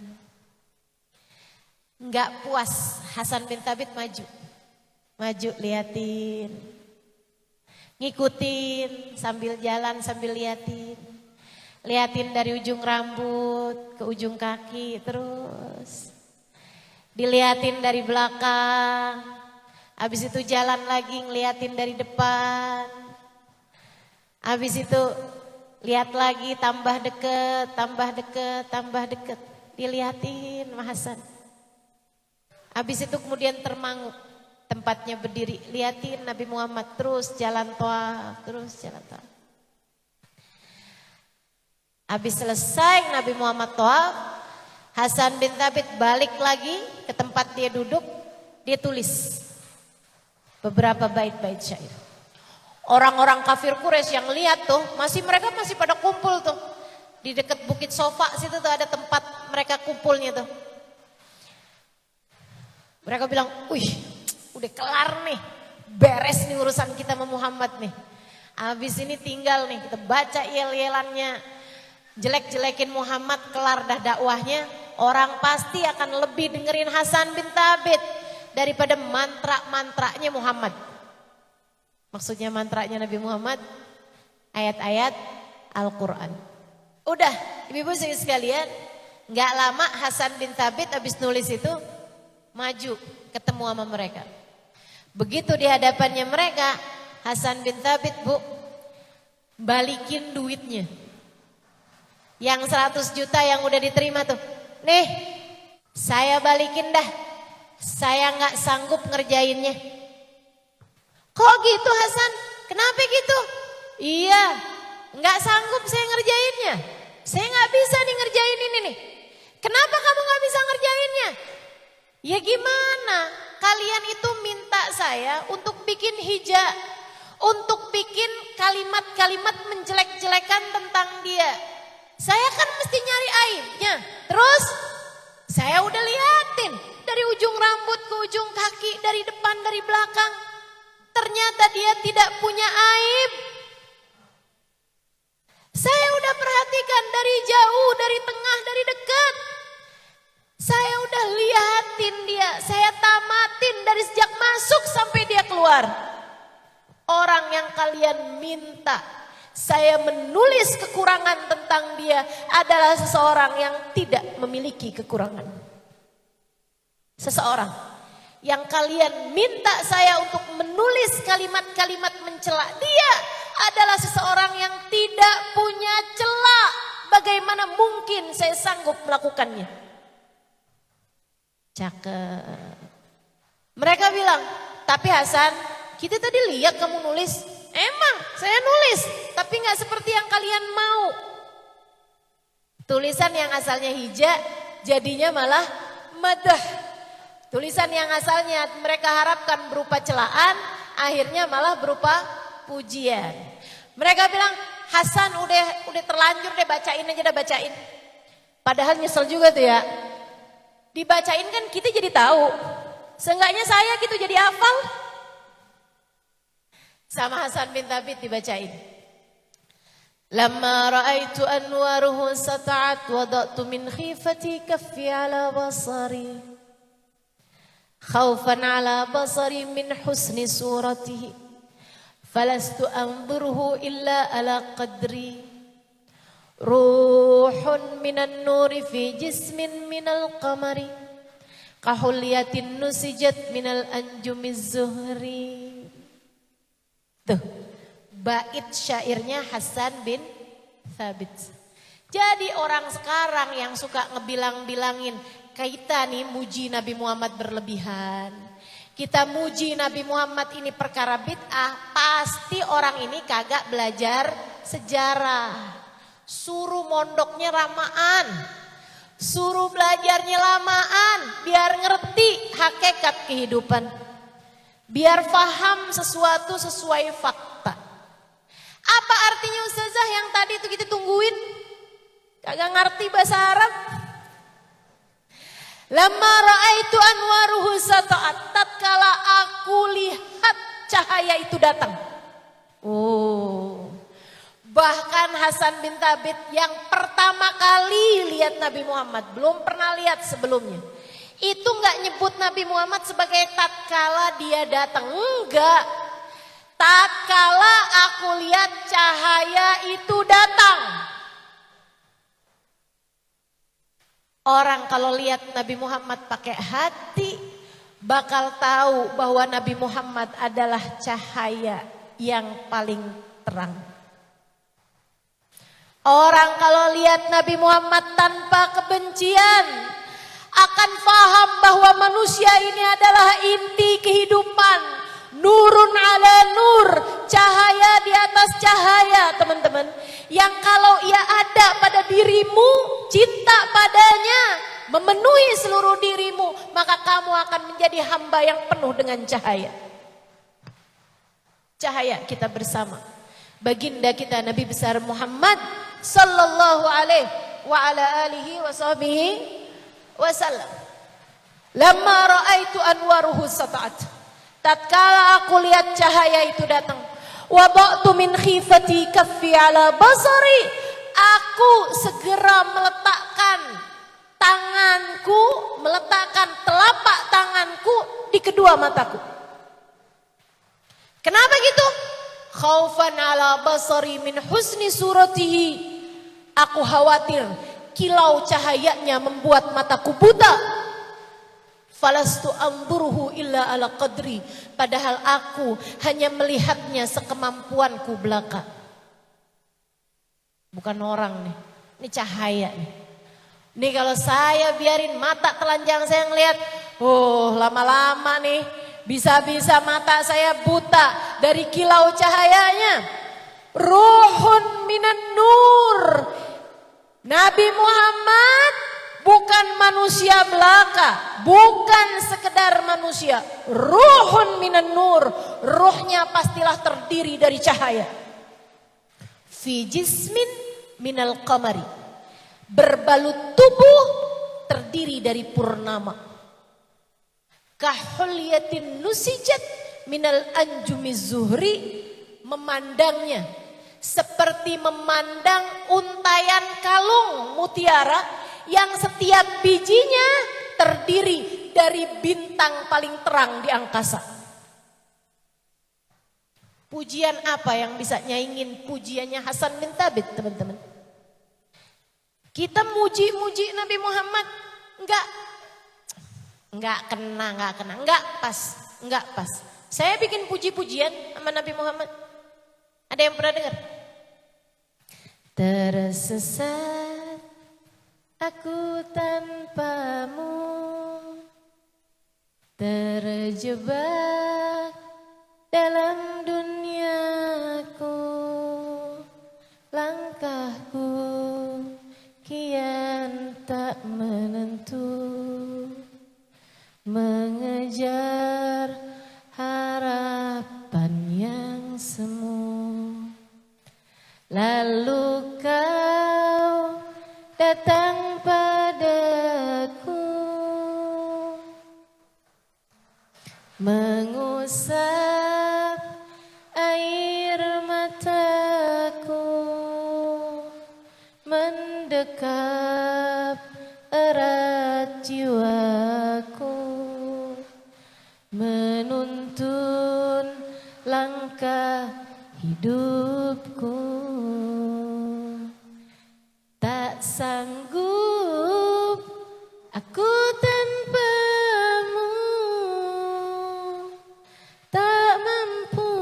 Enggak puas, Hasan bin Thabit maju. Maju liatin. Ngikutin sambil jalan sambil liatin. Liatin dari ujung rambut ke ujung kaki terus. Diliatin dari belakang. Habis itu jalan lagi ngeliatin dari depan. Habis itu lihat lagi tambah deket, tambah deket, tambah deket. Diliatin Mas Hasan. Habis itu kemudian termangu tempatnya berdiri. Liatin Nabi Muhammad terus jalan tawaf, terus jalan tawaf. Habis selesai Nabi Muhammad tawaf, Hasan bin Thabit balik lagi ke tempat dia duduk. dia tulis beberapa bait-bait syair. Orang-orang kafir Quraisy yang lihat tuh, mereka masih pada kumpul tuh. Di dekat Bukit Sofa situ tuh ada tempat mereka kumpulnya tuh. Mereka bilang, "Wih, udah kelar nih. Beres nih urusan kita sama Muhammad nih. Habis ini tinggal nih kita baca yel-yelannya. Jelek-jelekin Muhammad, kelar dah dakwahnya. Orang pasti akan lebih dengerin Hasan bin Thabit daripada mantra-mantranya Muhammad." Maksudnya mantranya Nabi Muhammad, ayat-ayat Al-Quran. Udah, ibu-ibu sekalian, gak lama Hasan bin Thabit habis nulis itu maju ketemu sama mereka. Begitu di hadapannya mereka, Hasan bin Thabit, Bu, balikin duitnya. Yang 100 juta yang udah diterima tuh. Nih, saya balikin dah. Saya gak sanggup ngerjainnya. Kok gitu Hasan? Kenapa gitu? Iya, gak sanggup saya ngerjainnya. Saya gak bisa nih ngerjain ini nih. Kenapa kamu gak bisa ngerjainnya? Ya gimana? Kalian itu minta saya untuk bikin hijab, untuk bikin kalimat-kalimat menjelek-jelekan tentang dia. Saya kan mesti nyari aibnya. Terus saya udah liatin dari ujung rambut ke ujung kaki, dari depan, dari belakang. Ternyata dia tidak punya aib. Saya udah perhatikan dari jauh, dari tengah, dari dekat. Saya udah liatin dia, saya tamatin dari sejak masuk sampai dia keluar. Orang yang kalian minta saya menulis kekurangan tentang dia adalah seseorang yang tidak memiliki kekurangan. Seseorang yang kalian minta saya untuk menulis kalimat-kalimat mencela dia adalah seseorang yang tidak punya celah. Bagaimana mungkin saya sanggup melakukannya? Cakep. Mereka bilang, tapi Hasan, kita tadi lihat kamu nulis. Emang saya nulis, tapi gak seperti yang kalian mau. Tulisan yang asalnya hijab, jadinya malah madah. Tulisan yang asalnya mereka harapkan berupa celaan, akhirnya malah berupa pujian. Mereka bilang, Hasan udah terlanjur deh, bacain aja dah, bacain. Padahal nyesel juga tuh ya. Dibacain kan kita jadi tahu. Seenggaknya saya gitu jadi hafal. Sama Hasan bin Thabit dibacain. Lamma ra'aitu anwaruhu sata'at wada'tu min khifati kaffi ala basari. Khaufan ala basari min husni suratihi. Falastu anzuruhu illa ala qadri. Ruhun minan nuri fi jismin minal qamari. Kahulyatin nusijat minal anjumiz zuhri. Tuh, bait syairnya Hasan bin Thabit. Jadi orang sekarang yang suka ngebilang-bilangin, kita nih muji Nabi Muhammad berlebihan. Kita muji Nabi Muhammad ini perkara bid'ah. Pasti orang ini kagak belajar sejarah. Suruh mondoknya lamaan. Suruh belajarnya lamaan. Biar ngerti hakikat kehidupan. Biar paham sesuatu sesuai fakta. Apa artinya Ustazah yang tadi itu kita tungguin? Kagak ngerti bahasa Arab. Lamma ra'aitu anwaruhu sata'at, tatkala aku lihat cahaya itu datang. Oh. Bahkan Hasan bin Thabit yang pertama kali lihat Nabi Muhammad, belum pernah lihat sebelumnya. Itu enggak nyebut Nabi Muhammad sebagai tatkala dia datang, enggak. Tatkala aku lihat cahaya itu datang. Orang kalau lihat Nabi Muhammad pakai hati bakal tahu bahwa Nabi Muhammad adalah cahaya yang paling terang. Orang kalau lihat Nabi Muhammad tanpa kebencian akan paham bahwa manusia ini adalah inti kehidupan. Nurun ala nur, cahaya di atas cahaya, teman-teman. Yang kalau ia ada pada dirimu, cinta padanya memenuhi seluruh dirimu, maka maka kamu akan menjadi hamba yang penuh dengan cahaya. Cahaya kita bersama. Baginda kita Nabi besar Muhammad sallallahu alaihi wa ala alihi wa sahbihi wasallam. Lamma ra'aitu anwaruhu sata'at. Tatkala aku lihat cahaya itu datang, wada'tu min khifati kaffi ala basari. Aku segera meletakkan tanganku, meletakkan telapak tanganku di kedua mataku. Kenapa gitu? Khaufan ala basari min husni suratihi. Aku khawatir kilau cahayanya membuat mataku buta. Falastu amburuhu illa ala qadri. Padahal aku hanya melihatnya sekemampuanku belaka. Bukan orang nih, ini cahaya nih. Ini kalau saya biarin mata telanjang saya ngelihat, lama-lama nih bisa-bisa mata saya buta dari kilau cahayanya. Ruhun minan nur. Nabi Muhammad bukan manusia belaka, bukan sekedar manusia. Ruhun minan nur, ruhnya pastilah terdiri dari cahaya. Fi jismin minal qamari, berbalut tubuh terdiri dari purnama. Kahulyatin nusijat minal anjumiz zuhri, memandangnya seperti memandang untayan kalung mutiara yang setiap bijinya terdiri dari bintang paling terang di angkasa. Pujian apa yang bisa nyaingin pujiannya Hasan bin Thabit, teman-teman? Kita muji-muji Nabi Muhammad enggak kena, enggak pas. Saya bikin puji-pujian sama Nabi Muhammad. Ada yang pernah dengar? Tersesat aku tanpamu, terjebak dalam duniaku, langkahku kian tak menentu, mengejar harapan yang semu. Lalu kau datang padaku, mengusap air mataku, mendekap erat jiwaku, menuntun langkah hidupku. Tak sanggup aku tanpamu, tak mampu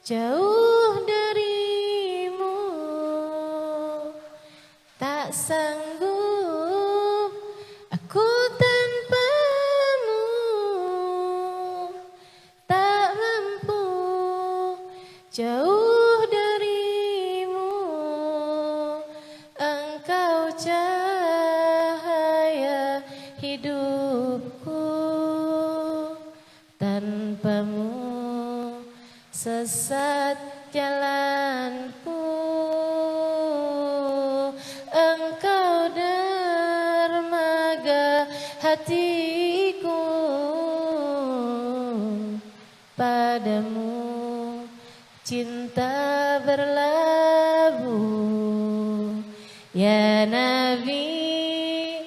jauh darimu. Tak sanggup aku tanpamu, tak mampu jauh darimu. Engkau cahaya hidupku, tanpamu sesat jalanku. Engkau dermaga hatiku, padamu cinta berlabuh. Ya Nabi,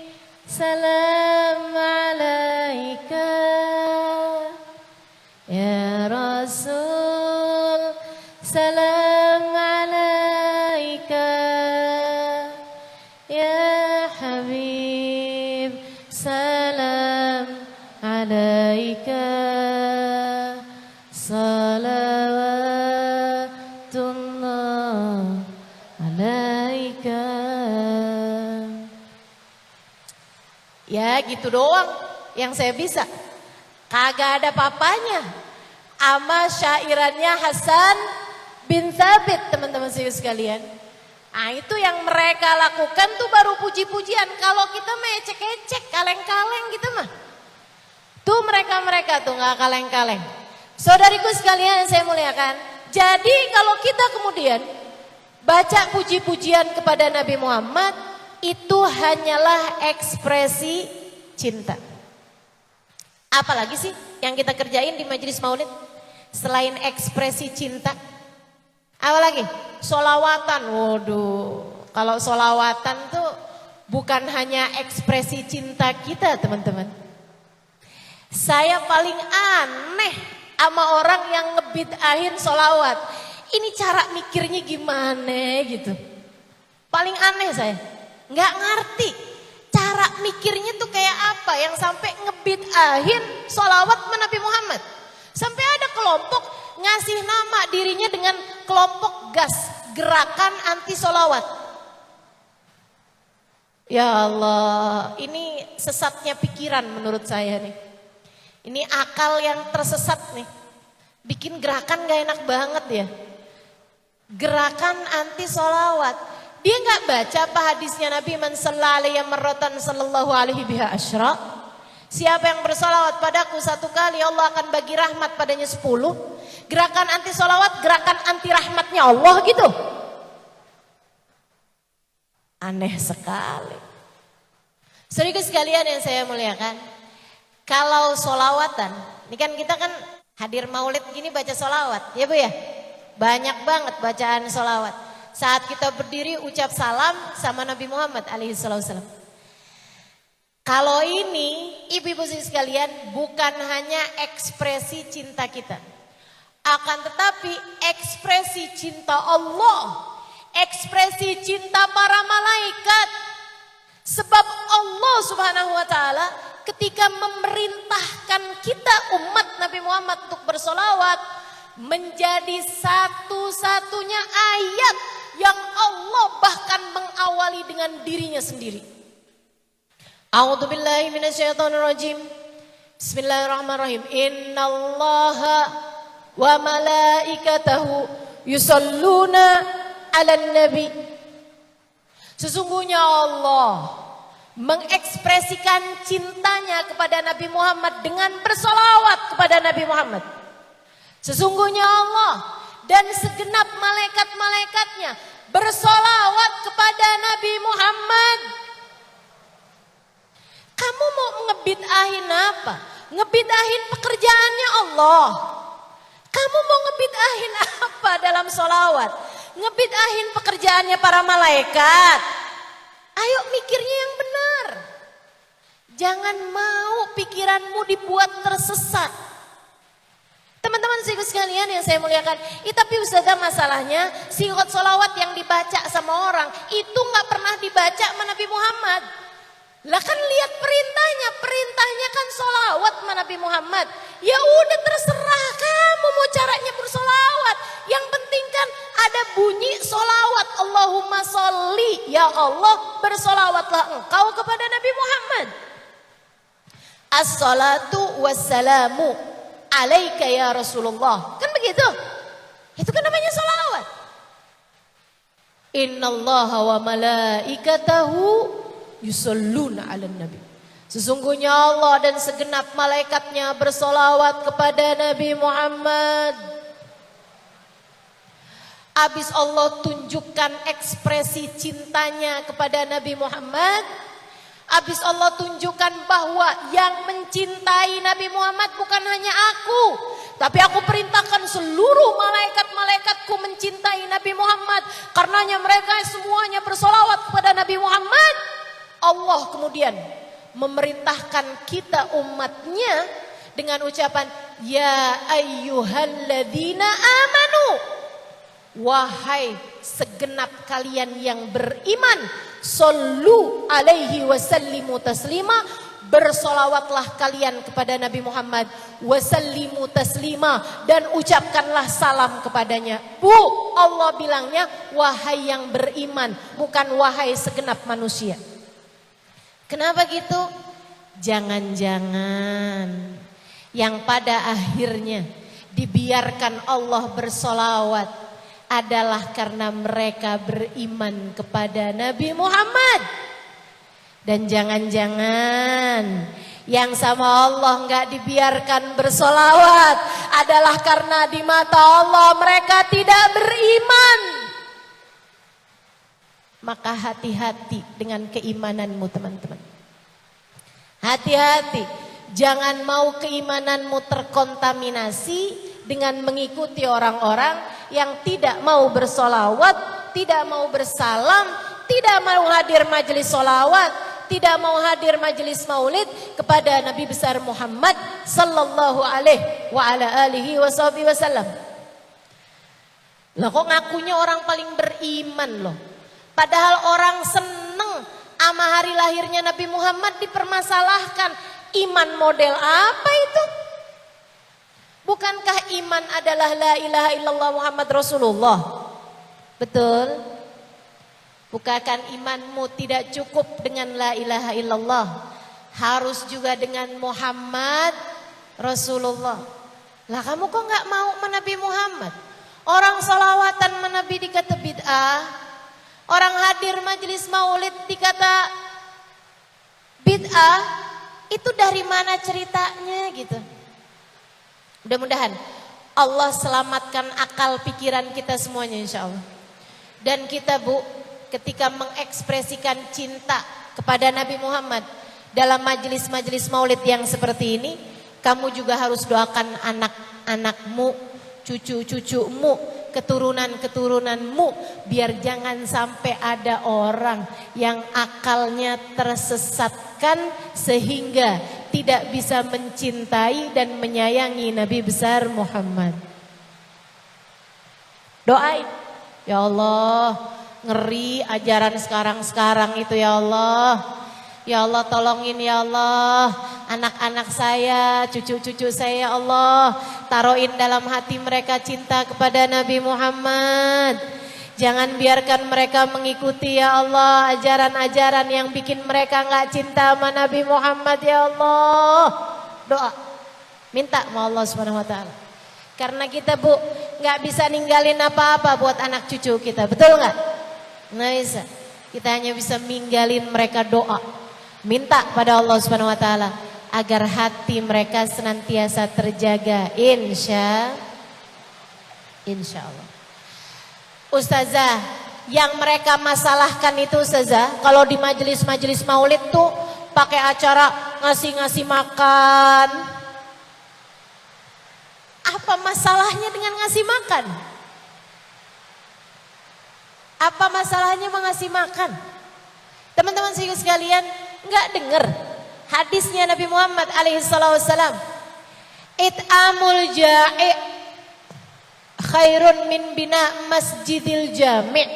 salam alaika. Ya Rasul, salam alaika. Ya Habib, salam alaika. Salawatullah alaika. Ya gitu doang yang saya bisa. Kagak ada papanya ama syairannya Hasan bin Thabit, teman-teman sekalian. Ah itu yang mereka lakukan tuh baru puji-pujian. Kalau kita mah ecek-ecek, kaleng-kaleng gitu mah. Tuh mereka tuh gak kaleng-kaleng. Saudariku sekalian yang saya muliakan. Jadi kalau kita kemudian baca puji-pujian kepada Nabi Muhammad, itu hanyalah ekspresi cinta. Apalagi sih yang kita kerjain di majelis maulid selain ekspresi cinta? Apalagi? Solawatan. Waduh, kalau solawatan tuh bukan hanya ekspresi cinta kita teman-teman. Saya paling aneh sama orang yang ngebid'ahin solawat. Ini cara mikirnya gimana gitu. Paling aneh saya. Nggak ngerti cara mikirnya tuh kayak apa yang sampai ngebid'ahin solawat Nabi Muhammad. Sampai ada kelompok ngasih nama dirinya dengan kelompok GAS, Gerakan Anti Solawat. Ya Allah, ini sesatnya pikiran menurut saya nih. Ini akal yang tersesat nih. Bikin gerakan gak enak banget ya. Gerakan Anti Solawat. Dia gak baca apa hadisnya Nabi man sallallahu marratan sallallahu alaihi biha asyra. Siapa yang bersolawat padaku 1 kali Allah akan bagi rahmat padanya 10. Gerakan anti solawat, gerakan anti rahmatnya Allah gitu. Aneh sekali. Saudara sekalian yang saya muliakan. Kalau solawatan, ini kan kita kan hadir maulid gini baca solawat. Ya Bu ya? Banyak banget bacaan solawat. Saat kita berdiri ucap salam sama Nabi Muhammad alaihissalam. Kalau ini ibu-ibu sekalian bukan hanya ekspresi cinta kita. Akan tetapi ekspresi cinta Allah. Ekspresi cinta para malaikat. Sebab Allah subhanahu wa ta'ala ketika memerintahkan kita umat Nabi Muhammad untuk bersolawat. Menjadi satu-satunya ayat yang Allah bahkan mengawali dengan dirinya sendiri. A'udzu billahi minasyaitonir rajim. Bismillahirrahmanirrahim. Innallaha wa malaikatahu yusholluna 'alan nabi. Sesungguhnya Allah mengekspresikan cintanya kepada Nabi Muhammad dengan bersolawat kepada Nabi Muhammad. Sesungguhnya Allah dan segenap malaikat-malaikatnya bersolawat kepada Nabi Muhammad. Kamu mau ngebid'ahin apa? Ngebid'ahin pekerjaannya Allah. Kamu mau ngebid'ahin apa dalam solawat? Ngebid'ahin pekerjaannya para malaikat. Ayo mikirnya yang benar. Jangan mau pikiranmu dibuat tersesat. Teman-teman sekalian yang saya muliakan. Tapi Ustazah masalahnya sigot solawat yang dibaca sama orang itu gak pernah dibaca sama Nabi Muhammad. Lah kan lihat perintahnya kan solawat sama Nabi Muhammad. Ya udah terserah kamu mau caranya bersolawat. Yang penting kan ada bunyi solawat. Allahumma sholli, ya Allah bersolawatlah engkau kepada Nabi Muhammad. As-salatu wassalamu alaika ya Rasulullah. Kan begitu? Itu kan namanya solawat. Innallaha wa malaikatahu yusholluna 'alan nabi. Sesungguhnya Allah dan segenap malaikatnya bersolawat kepada Nabi Muhammad. Habis Allah tunjukkan ekspresi cintanya kepada Nabi Muhammad. Habis Allah tunjukkan bahwa yang mencintai Nabi Muhammad bukan hanya aku. Tapi aku perintahkan seluruh malaikat-malaikatku mencintai Nabi Muhammad. Karenanya mereka semuanya bersolawat kepada Nabi Muhammad. Allah kemudian memerintahkan kita umatnya dengan ucapan ya ayyuhalladzina amanu, wahai segenap kalian yang beriman, shollu alaihi wasallimu taslima, bersolawatlah kalian kepada Nabi Muhammad, wasallimu taslima, dan ucapkanlah salam kepadanya. Bu, Allah bilangnya wahai yang beriman, bukan wahai segenap manusia. Kenapa gitu? Jangan-jangan yang pada akhirnya dibiarkan Allah bersolawat adalah karena mereka beriman kepada Nabi Muhammad. Dan jangan-jangan yang sama Allah nggak dibiarkan bersolawat adalah karena di mata Allah mereka tidak beriman. Maka hati-hati dengan keimananmu teman-teman. Hati-hati, jangan mau keimananmu terkontaminasi dengan mengikuti orang-orang yang tidak mau bersolawat, tidak mau bersalam, tidak mau hadir majelis solawat, tidak mau hadir majelis maulid kepada Nabi besar Muhammad sallallahu alaihi wa ala alihi wasallam. Lah kok ngakunya orang paling beriman loh. Padahal orang seneng sama hari lahirnya Nabi Muhammad dipermasalahkan. Iman model apa itu? Bukankah iman adalah la ilaha illallah Muhammad Rasulullah? Betul? Bukankah imanmu tidak cukup dengan la ilaha illallah? Harus juga dengan Muhammad Rasulullah. Lah kamu kok gak mau menabi Muhammad? Orang salawatan menabi dikata bid'ah. Orang hadir majelis maulid dikata bid'ah. Itu dari mana ceritanya gitu? Mudah-mudahan Allah selamatkan akal pikiran kita semuanya insya Allah. Dan kita ketika mengekspresikan cinta kepada Nabi Muhammad dalam majelis-majelis maulid yang seperti ini, kamu juga harus doakan anak-anakmu, cucu-cucumu, keturunan-keturunanmu, biar jangan sampai ada orang yang akalnya tersesatkan sehingga tidak bisa mencintai dan menyayangi Nabi besar Muhammad. Doain, ya Allah, ngeri ajaran sekarang itu ya Allah. Ya Allah tolongin ya Allah anak-anak saya, cucu-cucu saya ya Allah. Taruhin dalam hati mereka cinta kepada Nabi Muhammad. Jangan biarkan mereka mengikuti ya Allah ajaran-ajaran yang bikin mereka gak cinta sama Nabi Muhammad ya Allah. Doa, minta sama Allah Subhanahu Wa Taala. Karena kita gak bisa ninggalin apa-apa buat anak cucu kita, betul gak? Nggak bisa. Kita hanya bisa ninggalin mereka doa. Minta pada Allah Subhanahu Wa Taala agar hati mereka senantiasa terjaga. Insya Allah. Ustazah, yang mereka masalahkan itu ustazah, kalau di majelis-majelis maulid tuh pakai acara ngasih-ngasih makan. Apa masalahnya dengan ngasih makan? Apa masalahnya mengasih makan? Teman-teman sekalian, nggak dengar hadisnya Nabi Muhammad alaihissalam, it'amul ja'i khairun min bina masjidil jami',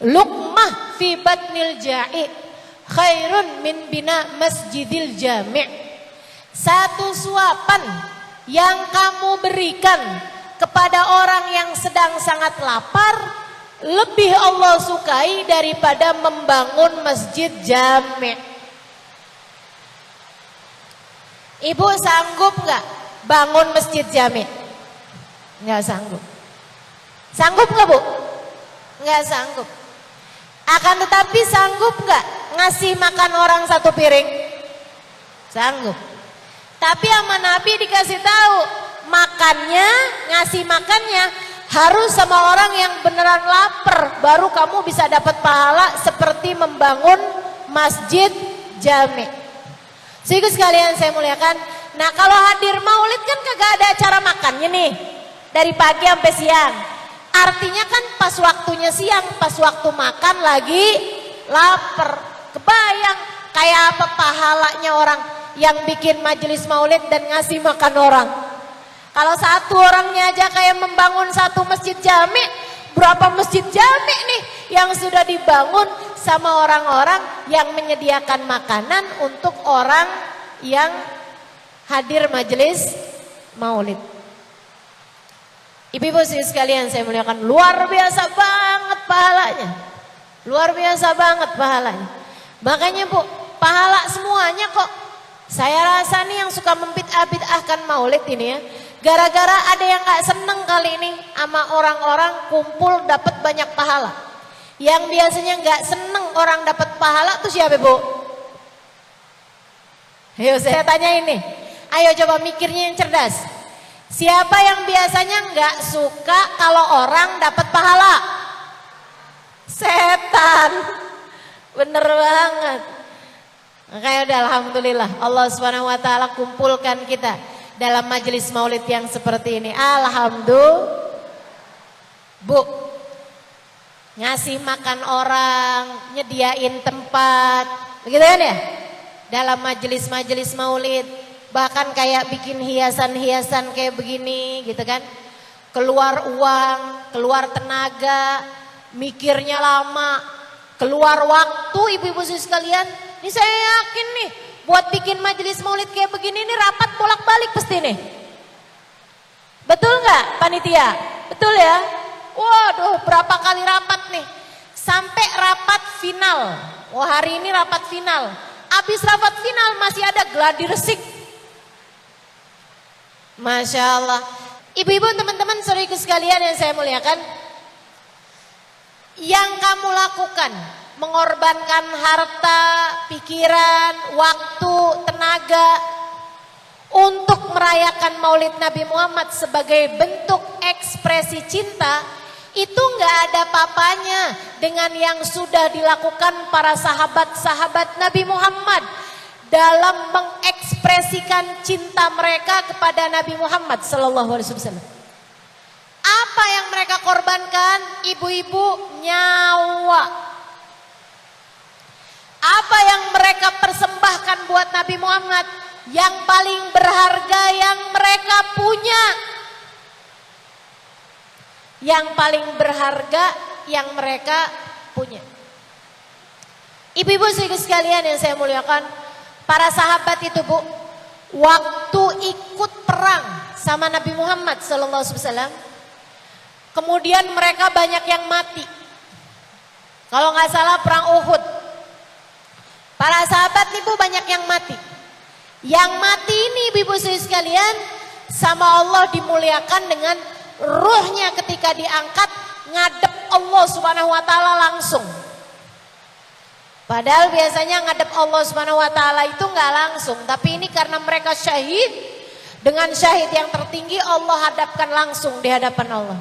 luqmah fi batnil ja'i khairun min bina masjidil jami'. Satu suapan yang kamu berikan kepada orang yang sedang sangat lapar lebih Allah sukai daripada membangun masjid jami'. Ibu sanggup gak bangun masjid jami'? Gak sanggup. Sanggup gak Bu? Gak sanggup. Akan tetapi sanggup gak ngasih makan orang satu piring? Sanggup. Tapi sama Nabi dikasih tahu makannya, ngasih makannya harus sama orang yang beneran lapar, baru kamu bisa dapat pahala seperti membangun masjid jami'. Sehingga sekalian saya muliakan, nah kalau hadir maulid kan kagak ada acara makannya nih, dari pagi sampai siang. Artinya kan pas waktunya siang, pas waktu makan lagi lapar. Kebayang kayak apa pahalanya orang yang bikin majelis maulid dan ngasih makan orang. Kalau satu orangnya aja kayak membangun satu masjid jami', berapa masjid jami' nih yang sudah dibangun sama orang-orang yang menyediakan makanan untuk orang yang hadir majelis maulid. Ibu-ibu sekalian saya muliakan, luar biasa banget pahalanya. Luar biasa banget pahalanya. Makanya Bu, pahala semuanya kok Saya rasa nih yang suka membid'ah-bid'ahkan maulid ini ya, gara-gara ada yang gak seneng kali ini sama orang-orang kumpul dapat banyak pahala. Yang biasanya gak seneng orang dapat pahala tuh siapa, Bu? Ayo saya tanya ini. Ayo coba mikirnya yang cerdas. Siapa yang biasanya gak suka kalau orang dapat pahala? Setan. Bener banget. Makanya udah alhamdulillah Allah Subhanahu wa taala kumpulkan kita dalam majelis maulid yang seperti ini. Alhamdulillah. Bu, ngasih makan orang, nyediain tempat, begitu kan ya? Dalam majelis-majelis maulid, bahkan kayak bikin hiasan-hiasan kayak begini gitu kan. Keluar uang, keluar tenaga, mikirnya lama, keluar waktu ibu-ibu sekalian. Ini saya yakin nih, buat bikin majelis maulid kayak begini nih rapat bolak-balik pasti nih. Betul nggak panitia? Betul ya? Waduh, berapa kali rapat nih? Sampai rapat final. Wah, hari ini rapat final. Habis rapat final masih ada gladi resik. Masya Allah. Ibu-ibu, teman-teman, saudariku sekalian yang saya muliakan, yang kamu lakukan, mengorbankan harta, pikiran, waktu, tenaga untuk merayakan Maulid Nabi Muhammad sebagai bentuk ekspresi cinta, itu nggak ada papanya dengan yang sudah dilakukan para sahabat-sahabat Nabi Muhammad dalam mengekspresikan cinta mereka kepada Nabi Muhammad sallallahu alaihi wasallam. Apa yang mereka korbankan? Ibu-ibu, nyawa. Apa yang mereka persembahkan buat Nabi Muhammad? Yang paling berharga yang mereka punya. Yang paling berharga yang mereka punya. Ibu-ibu sekalian yang saya muliakan, para sahabat itu, Bu, waktu ikut perang sama Nabi Muhammad SAW, kemudian mereka banyak yang mati. Kalau nggak salah perang Uhud. Para sahabat nih, Bu, banyak yang mati. Yang mati ini, ibu-ibu sekalian, sama Allah dimuliakan dengan ruhnya ketika diangkat ngadep Allah Subhanahu wa taala langsung. Padahal biasanya ngadep Allah Subhanahu wa taala itu nggak langsung, tapi ini karena mereka syahid, dengan syahid yang tertinggi Allah hadapkan langsung di hadapan Allah.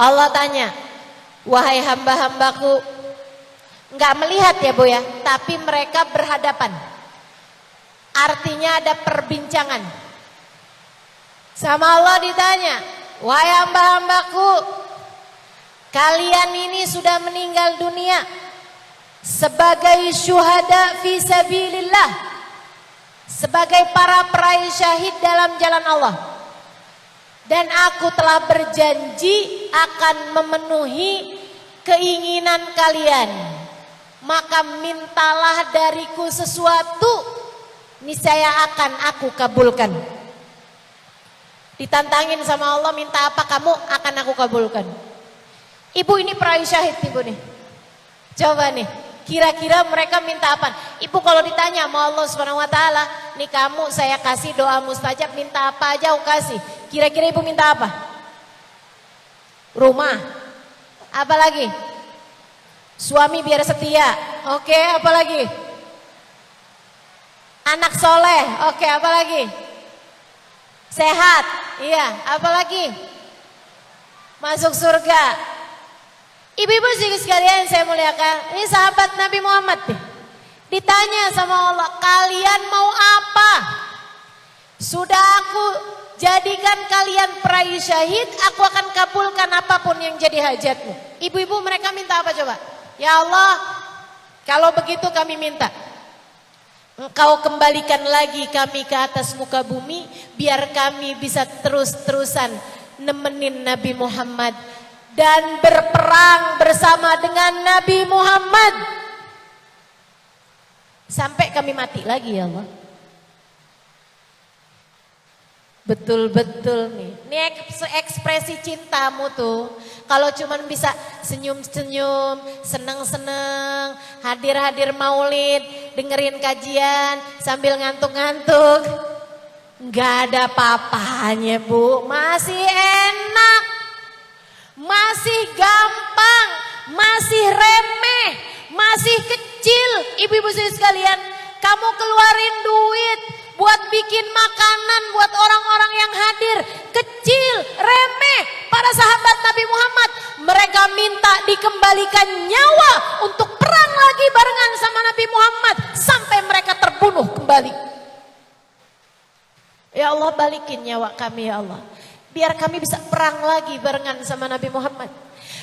Allah tanya, "Wahai hamba-hambaku," nggak melihat ya, Bu ya, tapi mereka berhadapan. Artinya ada perbincangan. Sama Allah ditanya, "Wahai hamba-hambaku, kalian ini sudah meninggal dunia sebagai syuhada fi sabilillah, sebagai para peraih syahid dalam jalan Allah. Dan aku telah berjanji akan memenuhi keinginan kalian. Maka mintalah dariku sesuatu, niscaya akan aku kabulkan." Ditantangin sama Allah, minta apa kamu, akan aku kabulkan. Ibu ini peraih syahid, ibu nih. Coba nih, kira-kira mereka minta apa? Ibu kalau ditanya sama Allah Subhanahu wa taala, "Nih kamu saya kasih doa mustajab, minta apa aja aku kasih." Kira-kira ibu minta apa? Rumah. Apa lagi? Suami biar setia. Oke, apa lagi? Anak soleh. Oke, apa lagi? Sehat. Iya, apa lagi? Masuk surga. Ibu-ibu sekalian saya muliakan, ini sahabat Nabi Muhammad nih. Ditanya sama Allah, "Kalian mau apa? Sudah aku jadikan kalian peraih syahid, aku akan kabulkan apapun yang jadi hajatmu." Ibu-ibu mereka minta apa coba? "Ya Allah, kalau begitu kami minta Engkau kembalikan lagi kami ke atas muka bumi, biar kami bisa terus-terusan nemenin Nabi Muhammad dan berperang bersama dengan Nabi Muhammad sampai kami mati lagi, ya Allah." Betul-betul nih. Ini ekspresi cintamu tuh. Kalau cuman bisa senyum-senyum, seneng-seneng, hadir-hadir maulid, dengerin kajian sambil ngantuk-ngantuk. Nggak ada apa-apanya, Bu. Masih enak. Masih gampang, masih remeh, masih kecil. Ibu-ibu sekalian, kamu keluarin duit buat bikin makanan buat orang-orang yang hadir, kecil, remeh. Para sahabat Nabi Muhammad, mereka minta dikembalikan nyawa untuk perang lagi barengan sama Nabi Muhammad sampai mereka terbunuh kembali. Ya Allah, balikin nyawa kami ya Allah, biar kami bisa perang lagi barengan sama Nabi Muhammad,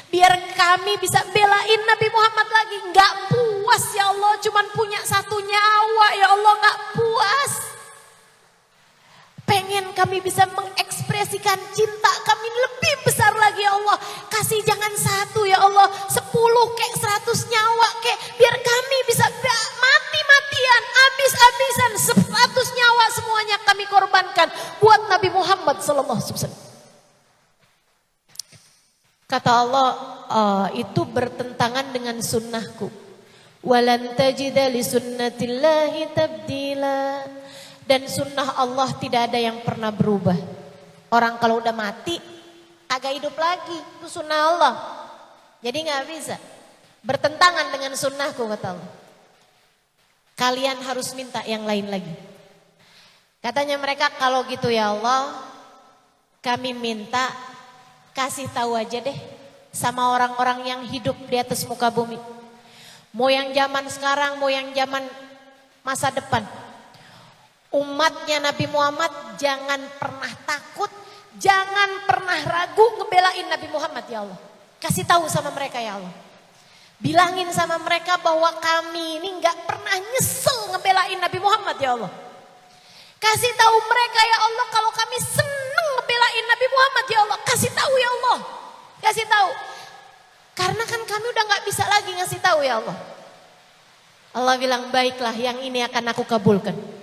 biar kami bisa belain Nabi Muhammad lagi. Nggak puas ya Allah, cuman punya satu nyawa ya Allah, nggak puas. Pengen kami bisa mengekspresikan cinta kami lebih besar lagi ya Allah. Kasih jangan satu ya Allah, 10 kek, 100 nyawa kek. Biar kami bisa mati-matian, habis-habisan, 100 nyawa semuanya kami korbankan buat Nabi Muhammad SAW. Kata Allah, itu bertentangan dengan sunnahku. Walan tajida li sunnatillahi tabdila. Dan sunnah Allah tidak ada yang pernah berubah. Orang kalau udah mati agak hidup lagi, itu sunnah Allah. Jadi gak bisa bertentangan dengan sunnahku, kata Allah. Kalian harus minta yang lain lagi. Katanya mereka, kalau gitu ya Allah, kami minta kasih tahu aja deh sama orang-orang yang hidup di atas muka bumi. Mau yang zaman sekarang, mau yang zaman masa depan. Umatnya Nabi Muhammad jangan pernah takut, jangan pernah ragu ngebelain Nabi Muhammad ya Allah. Kasih tahu sama mereka ya Allah. Bilangin sama mereka bahwa kami ini gak pernah nyesel ngebelain Nabi Muhammad ya Allah. Kasih tahu mereka ya Allah kalau kami seneng ngebelain Nabi Muhammad ya Allah. Kasih tahu ya Allah. Kasih tahu. Karena kan kami udah gak bisa lagi ngasih tahu ya Allah. Allah bilang, baiklah, yang ini akan aku kabulkan.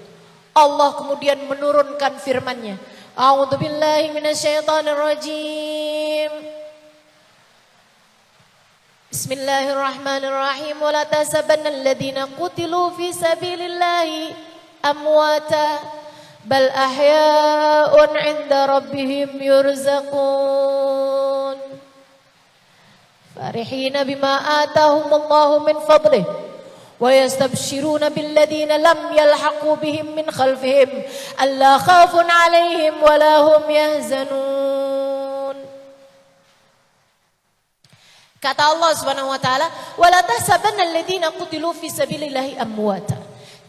Allah kemudian menurunkan firman-Nya. A'udzubillahi minasyaitonirrajim. Bismillahirrahmanirrahim. Wala tasabanna alladziina qutilu fi sabilillahi amwata bal ahyaa'un 'inda rabbihim yurzaqun. Farihina bima atahumullahu min fadlihi. وَيَسْتَبْشِرُونَ بِالَّذِينَ لَمْ يَلْحَقُوا بِهِمْ مِنْ خَلْفِهِمْ أَلَّا خَوْفٌ عَلَيْهِمْ وَلَا هُمْ يَحْزَنُونَ. Kata Allah Subhanahu wa taala, وَلَا تَحْسَبَنَّ الَّذِينَ قُتِلُوا فِي سَبِيلِ اللَّهِ أَمْوَاتًا.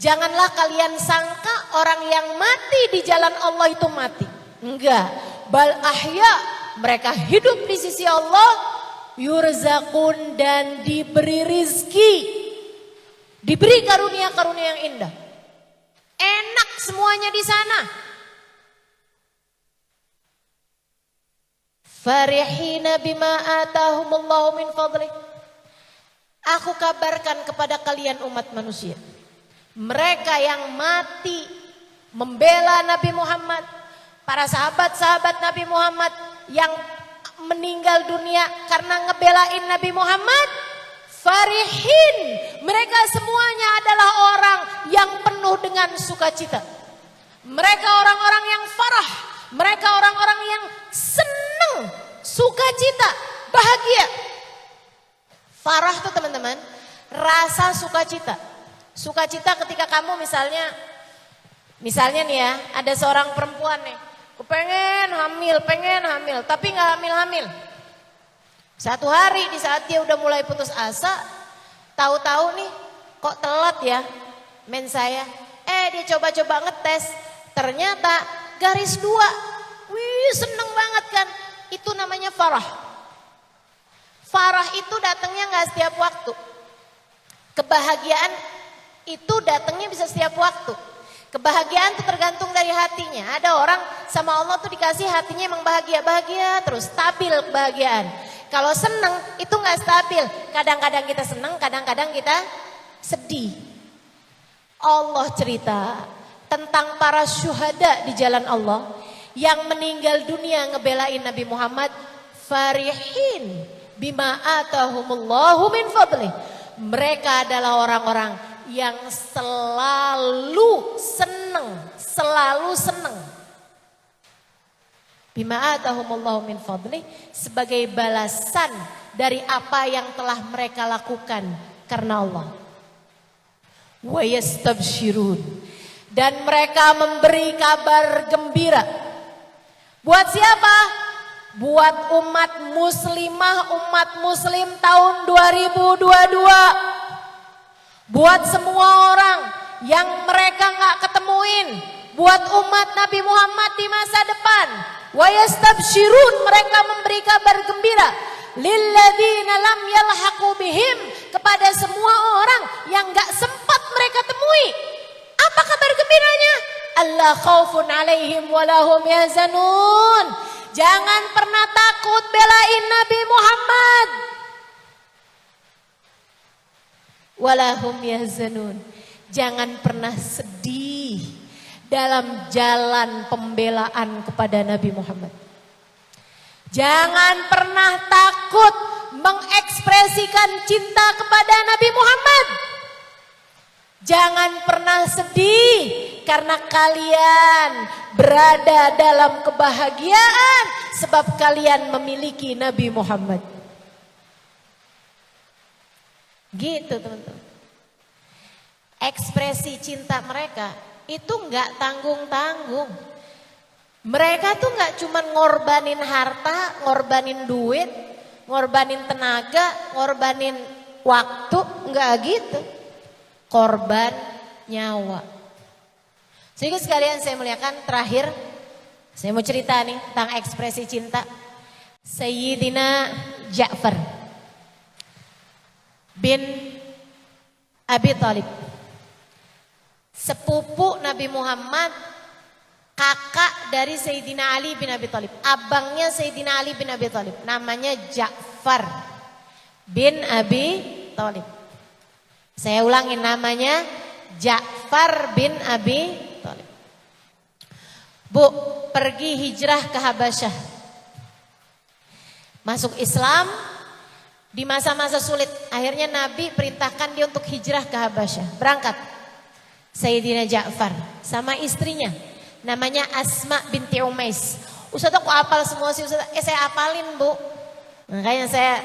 Janganlah kalian sangka orang yang mati di jalan Allah itu mati. Enggak, bal ahya, mereka hidup di sisi Allah, yurzaqun, dan diberi rizki. Diberi karunia-karunia yang indah. Enak semuanya di sana. Farihina bima atahumullahu min fadlih. Aku kabarkan kepada kalian umat manusia. Mereka yang mati membela Nabi Muhammad, para sahabat-sahabat Nabi Muhammad yang meninggal dunia karena ngebelain Nabi Muhammad, farihin, mereka semuanya adalah orang yang penuh dengan sukacita. Mereka orang-orang yang farah, mereka orang-orang yang senang, sukacita, bahagia. Farah tuh teman-teman, rasa sukacita. Sukacita ketika kamu misalnya nih ya, ada seorang perempuan nih, aku pengen hamil, tapi gak hamil-hamil. Satu hari di saat dia udah mulai putus asa, tahu-tahu nih kok telat ya men saya. Dia coba-coba ngetes, ternyata garis 2. Wih, seneng banget kan. Itu namanya farah. Farah itu datangnya gak setiap waktu. Kebahagiaan itu datangnya bisa setiap waktu. Kebahagiaan itu tergantung dari hatinya. Ada orang sama Allah tuh dikasih hatinya emang bahagia terus, stabil kebahagiaan. Kalau seneng itu gak stabil. Kadang-kadang kita seneng, kadang-kadang kita sedih. Allah cerita tentang para syuhada di jalan Allah yang meninggal dunia ngebelain Nabi Muhammad, farihin bima atahumullahu min fadlih. Mereka adalah orang-orang yang selalu senang. Bima atahumullahu min fadlih, sebagai balasan dari apa yang telah mereka lakukan karena Allah. Wa yastabshirun, dan mereka memberi kabar gembira. Buat siapa? Buat umat muslimah, umat muslim tahun 2022. Buat semua orang yang mereka gak ketemuin. Buat umat Nabi Muhammad di masa depan. Wa yastabshirun, mereka memberi kabar gembira. Lilladzina lam yalhaqu bihim, kepada semua orang yang gak sempat mereka temui. Apa kabar gembiranya? Allah khaufun alaihim walahum yahzanun. Jangan pernah takut belain Nabi Muhammad. Walahum yahzanun. Jangan pernah sedih dalam jalan pembelaan kepada Nabi Muhammad. Jangan pernah takut mengekspresikan cinta kepada Nabi Muhammad. Jangan pernah sedih karena kalian berada dalam kebahagiaan sebab kalian memiliki Nabi Muhammad. Gitu teman-teman. Ekspresi cinta mereka itu enggak tanggung-tanggung. Mereka tuh gak cuma ngorbanin harta, ngorbanin duit, ngorbanin tenaga, ngorbanin waktu, enggak gitu. Korban nyawa. Sehingga sekalian saya muliakan, terakhir saya mau cerita nih tentang ekspresi cinta Sayyidina Ja'far bin Abi Thalib, sepupu Nabi Muhammad, kakak dari Sayyidina Ali bin Abi Thalib, abangnya Sayyidina Ali bin Abi Thalib, namanya Ja'far bin Abi Thalib. Saya ulangin, namanya Ja'far bin Abi Thalib. Bu, pergi hijrah ke Habasyah, masuk Islam di masa-masa sulit. Akhirnya Nabi perintahkan dia untuk hijrah ke Habasyah. Berangkat Sayyidina Ja'far sama istrinya, namanya Asma binti Umais. Ustaz, aku hafal semua sih Ustaz. Saya hafalin Bu. Makanya saya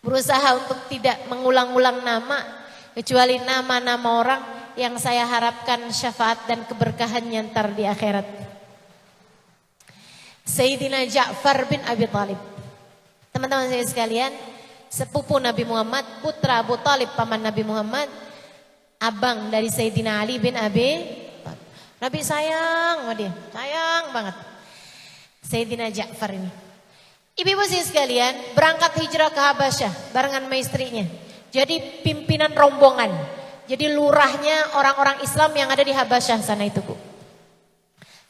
berusaha untuk tidak mengulang-ulang nama, kecuali nama-nama orang yang saya harapkan syafaat dan keberkahannya ntar di akhirat. Sayyidina Ja'far bin Abi Thalib, teman-teman saya sekalian, sepupu Nabi Muhammad, putra Abu Thalib paman Nabi Muhammad, abang dari Sayyidina Ali bin Abi Thalib. Nabi sayang sama dia, sayang banget Sayyidina Ja'far ini. Ibu-ibu sekalian, berangkat hijrah ke Habasyah barengan sama istrinya. Jadi pimpinan rombongan, jadi lurahnya orang-orang Islam yang ada di Habasyah sana itu Bu.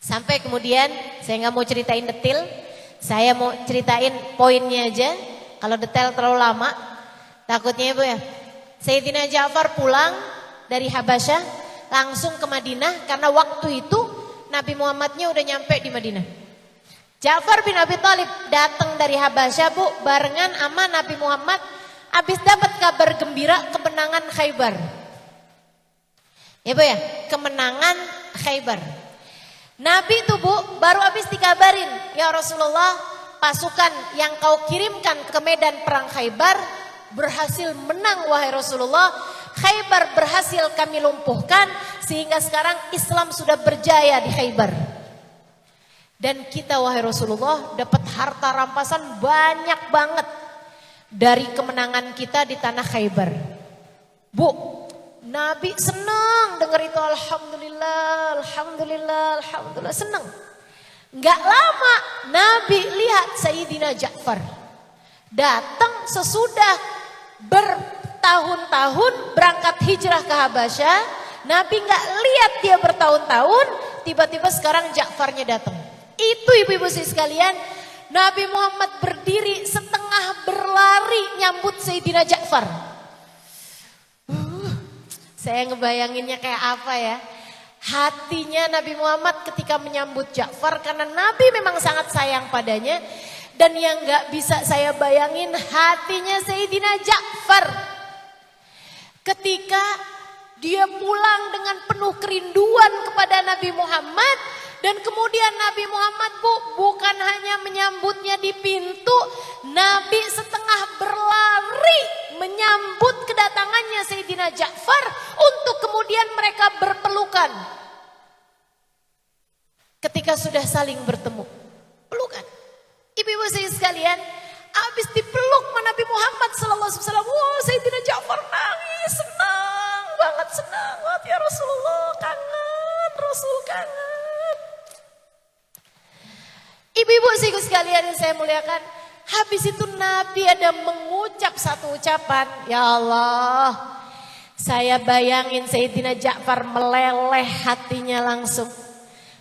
Sampai kemudian, saya nggak mau ceritain detail, saya mau ceritain poinnya aja. Kalau detail terlalu lama, takutnya Bu ya. Sayyidina Ja'far pulang dari Habasyah langsung ke Madinah, karena waktu itu Nabi Muhammadnya udah nyampe di Madinah. Ja'far bin Abi Thalib datang dari Habasyah Bu, barengan sama Nabi Muhammad, habis dapat kabar gembira kemenangan Khaybar. Ya Bu ya, kemenangan Khaybar. Nabi itu Bu baru habis dikabarin, ya Rasulullah, pasukan yang kau kirimkan ke medan perang Khaybar berhasil menang wahai Rasulullah. Khaybar berhasil kami lumpuhkan, sehingga sekarang Islam sudah berjaya di Khaybar. Dan kita wahai Rasulullah dapat harta rampasan banyak banget dari kemenangan kita di tanah Khaybar. Bu, Nabi senang dengar itu, alhamdulillah, alhamdulillah, alhamdulillah, senang. Gak lama Nabi lihat Sayyidina Ja'far datang sesudah bertahun-tahun berangkat hijrah ke Habasyah. Nabi gak lihat dia bertahun-tahun, tiba-tiba sekarang Ja'farnya datang. Itu ibu-ibu sekalian, Nabi Muhammad berdiri setengah berlari nyambut Sayyidina Ja'far. Saya ngebayanginnya kayak apa ya. hatinya Nabi Muhammad ketika menyambut Ja'far, karena Nabi memang sangat sayang padanya. Dan yang gak bisa saya bayangin hatinya Sayyidina Ja'far ketika dia pulang dengan penuh kerinduan kepada Nabi Muhammad. Dan kemudian Nabi Muhammad bukan hanya menyambutnya di pintu, Nabi setengah berlari menyambut kedatangannya Sayyidina Ja'far untuk kemudian mereka berpelukan. Ketika sudah saling bertemu, pelukan. Ibu-ibu saya sekalian, habis dipeluk Nabi Muhammad SAW, wah Sayyidina Ja'far nangis, senang banget ya Rasulullah, kangen, Rasul kangen. Ibu-ibu saya sekalian yang saya muliakan, habis itu Nabi ada mengucap satu ucapan, ya Allah, saya bayangin Sayyidina Ja'far meleleh hatinya langsung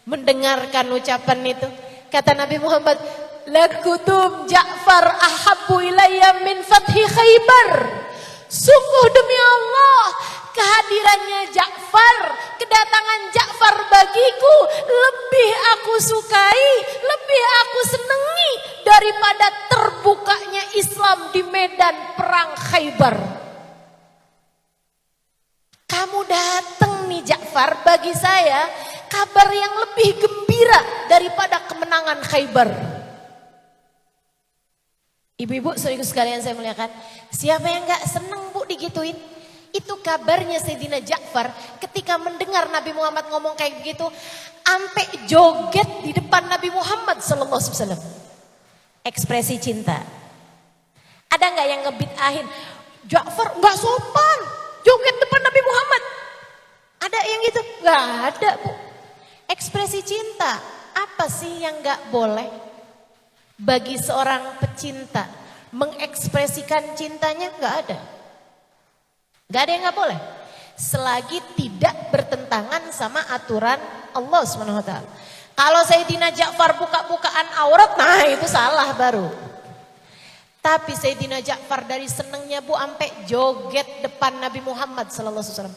mendengarkan ucapan itu. Kata Nabi Muhammad, lakutum Ja'far ahabbu ilayya min fathi Khaybar. Sungguh demi Allah, kehadirannya Ja'far, kedatangan Ja'far bagiku lebih aku sukai, lebih aku senangi daripada terbukanya Islam di medan perang Khaybar. Kamu datang nih Ja'far, bagi saya kabar yang lebih gembira daripada kemenangan Khaybar. Ibu-ibu, saudara sekalian saya muliakan, siapa yang gak seneng bu digituin? Itu kabarnya Sayyidina Ja'far ketika mendengar Nabi Muhammad ngomong kayak begitu, ampe joget di depan Nabi Muhammad SAW. Ekspresi cinta. Ada gak yang ngebid'ahin? Ja'far gak sopan, joget depan Nabi Muhammad. Ada yang gitu? Gak ada bu. Ekspresi cinta, apa sih yang gak boleh bagi seorang pecinta mengekspresikan cintanya? Gak ada. Gak ada yang gak boleh, selagi tidak bertentangan sama aturan Allah SWT. Kalau Sayyidina Ja'far buka-bukaan aurat, nah itu salah baru. Tapi Sayyidina Ja'far dari senengnya bu ampe joget depan Nabi Muhammad SAW.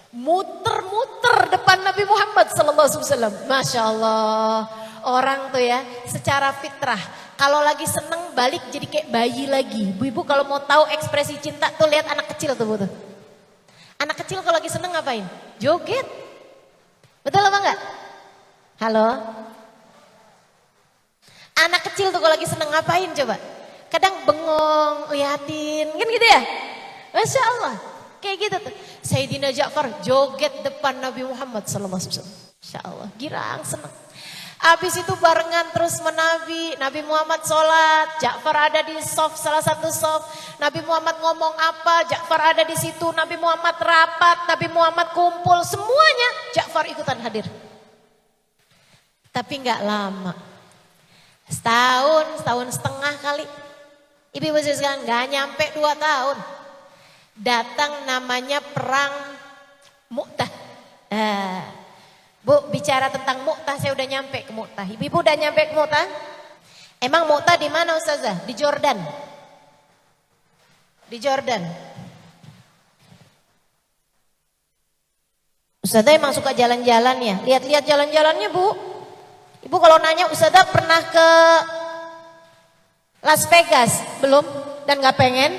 Muter-muter depan Nabi Muhammad SAW. Masya Allah. Orang tuh ya secara fitrah, kalau lagi seneng balik jadi kayak bayi lagi. Ibu-ibu kalau mau tahu ekspresi cinta tuh lihat anak kecil tuh bu tuh. Anak kecil kalau lagi seneng ngapain? Joget. Betul apa enggak? Halo? Anak kecil tuh kalau lagi seneng ngapain coba? Kadang bengong, liatin, kan gitu ya? Masya Allah. Kayak gitu tuh. Sayyidina Ja'far joget depan Nabi Muhammad SAW. Masya Allah, girang, seneng. Habis itu barengan terus menabi, Nabi Muhammad sholat, Ja'far ada di sof, salah satu sof. Nabi Muhammad ngomong apa, Ja'far ada di situ. Nabi Muhammad rapat, Nabi Muhammad kumpul, semuanya Ja'far ikutan hadir. Tapi nggak lama, setahun setengah kali. Ibu-ibu sekalian, nggak nyampe 2 tahun. Datang namanya perang Mu'tah. Bu, bicara tentang Mu'tah, saya udah nyampe ke Mu'tah. Ibu udah nyampe ke Mu'tah? Emang Mu'tah di mana Ustazah? Di Jordan. Di Jordan. Ustazah emang suka jalan-jalan ya? Lihat-lihat jalan-jalannya bu. Ibu kalau nanya Ustazah pernah ke Las Vegas? Belum dan gak pengen.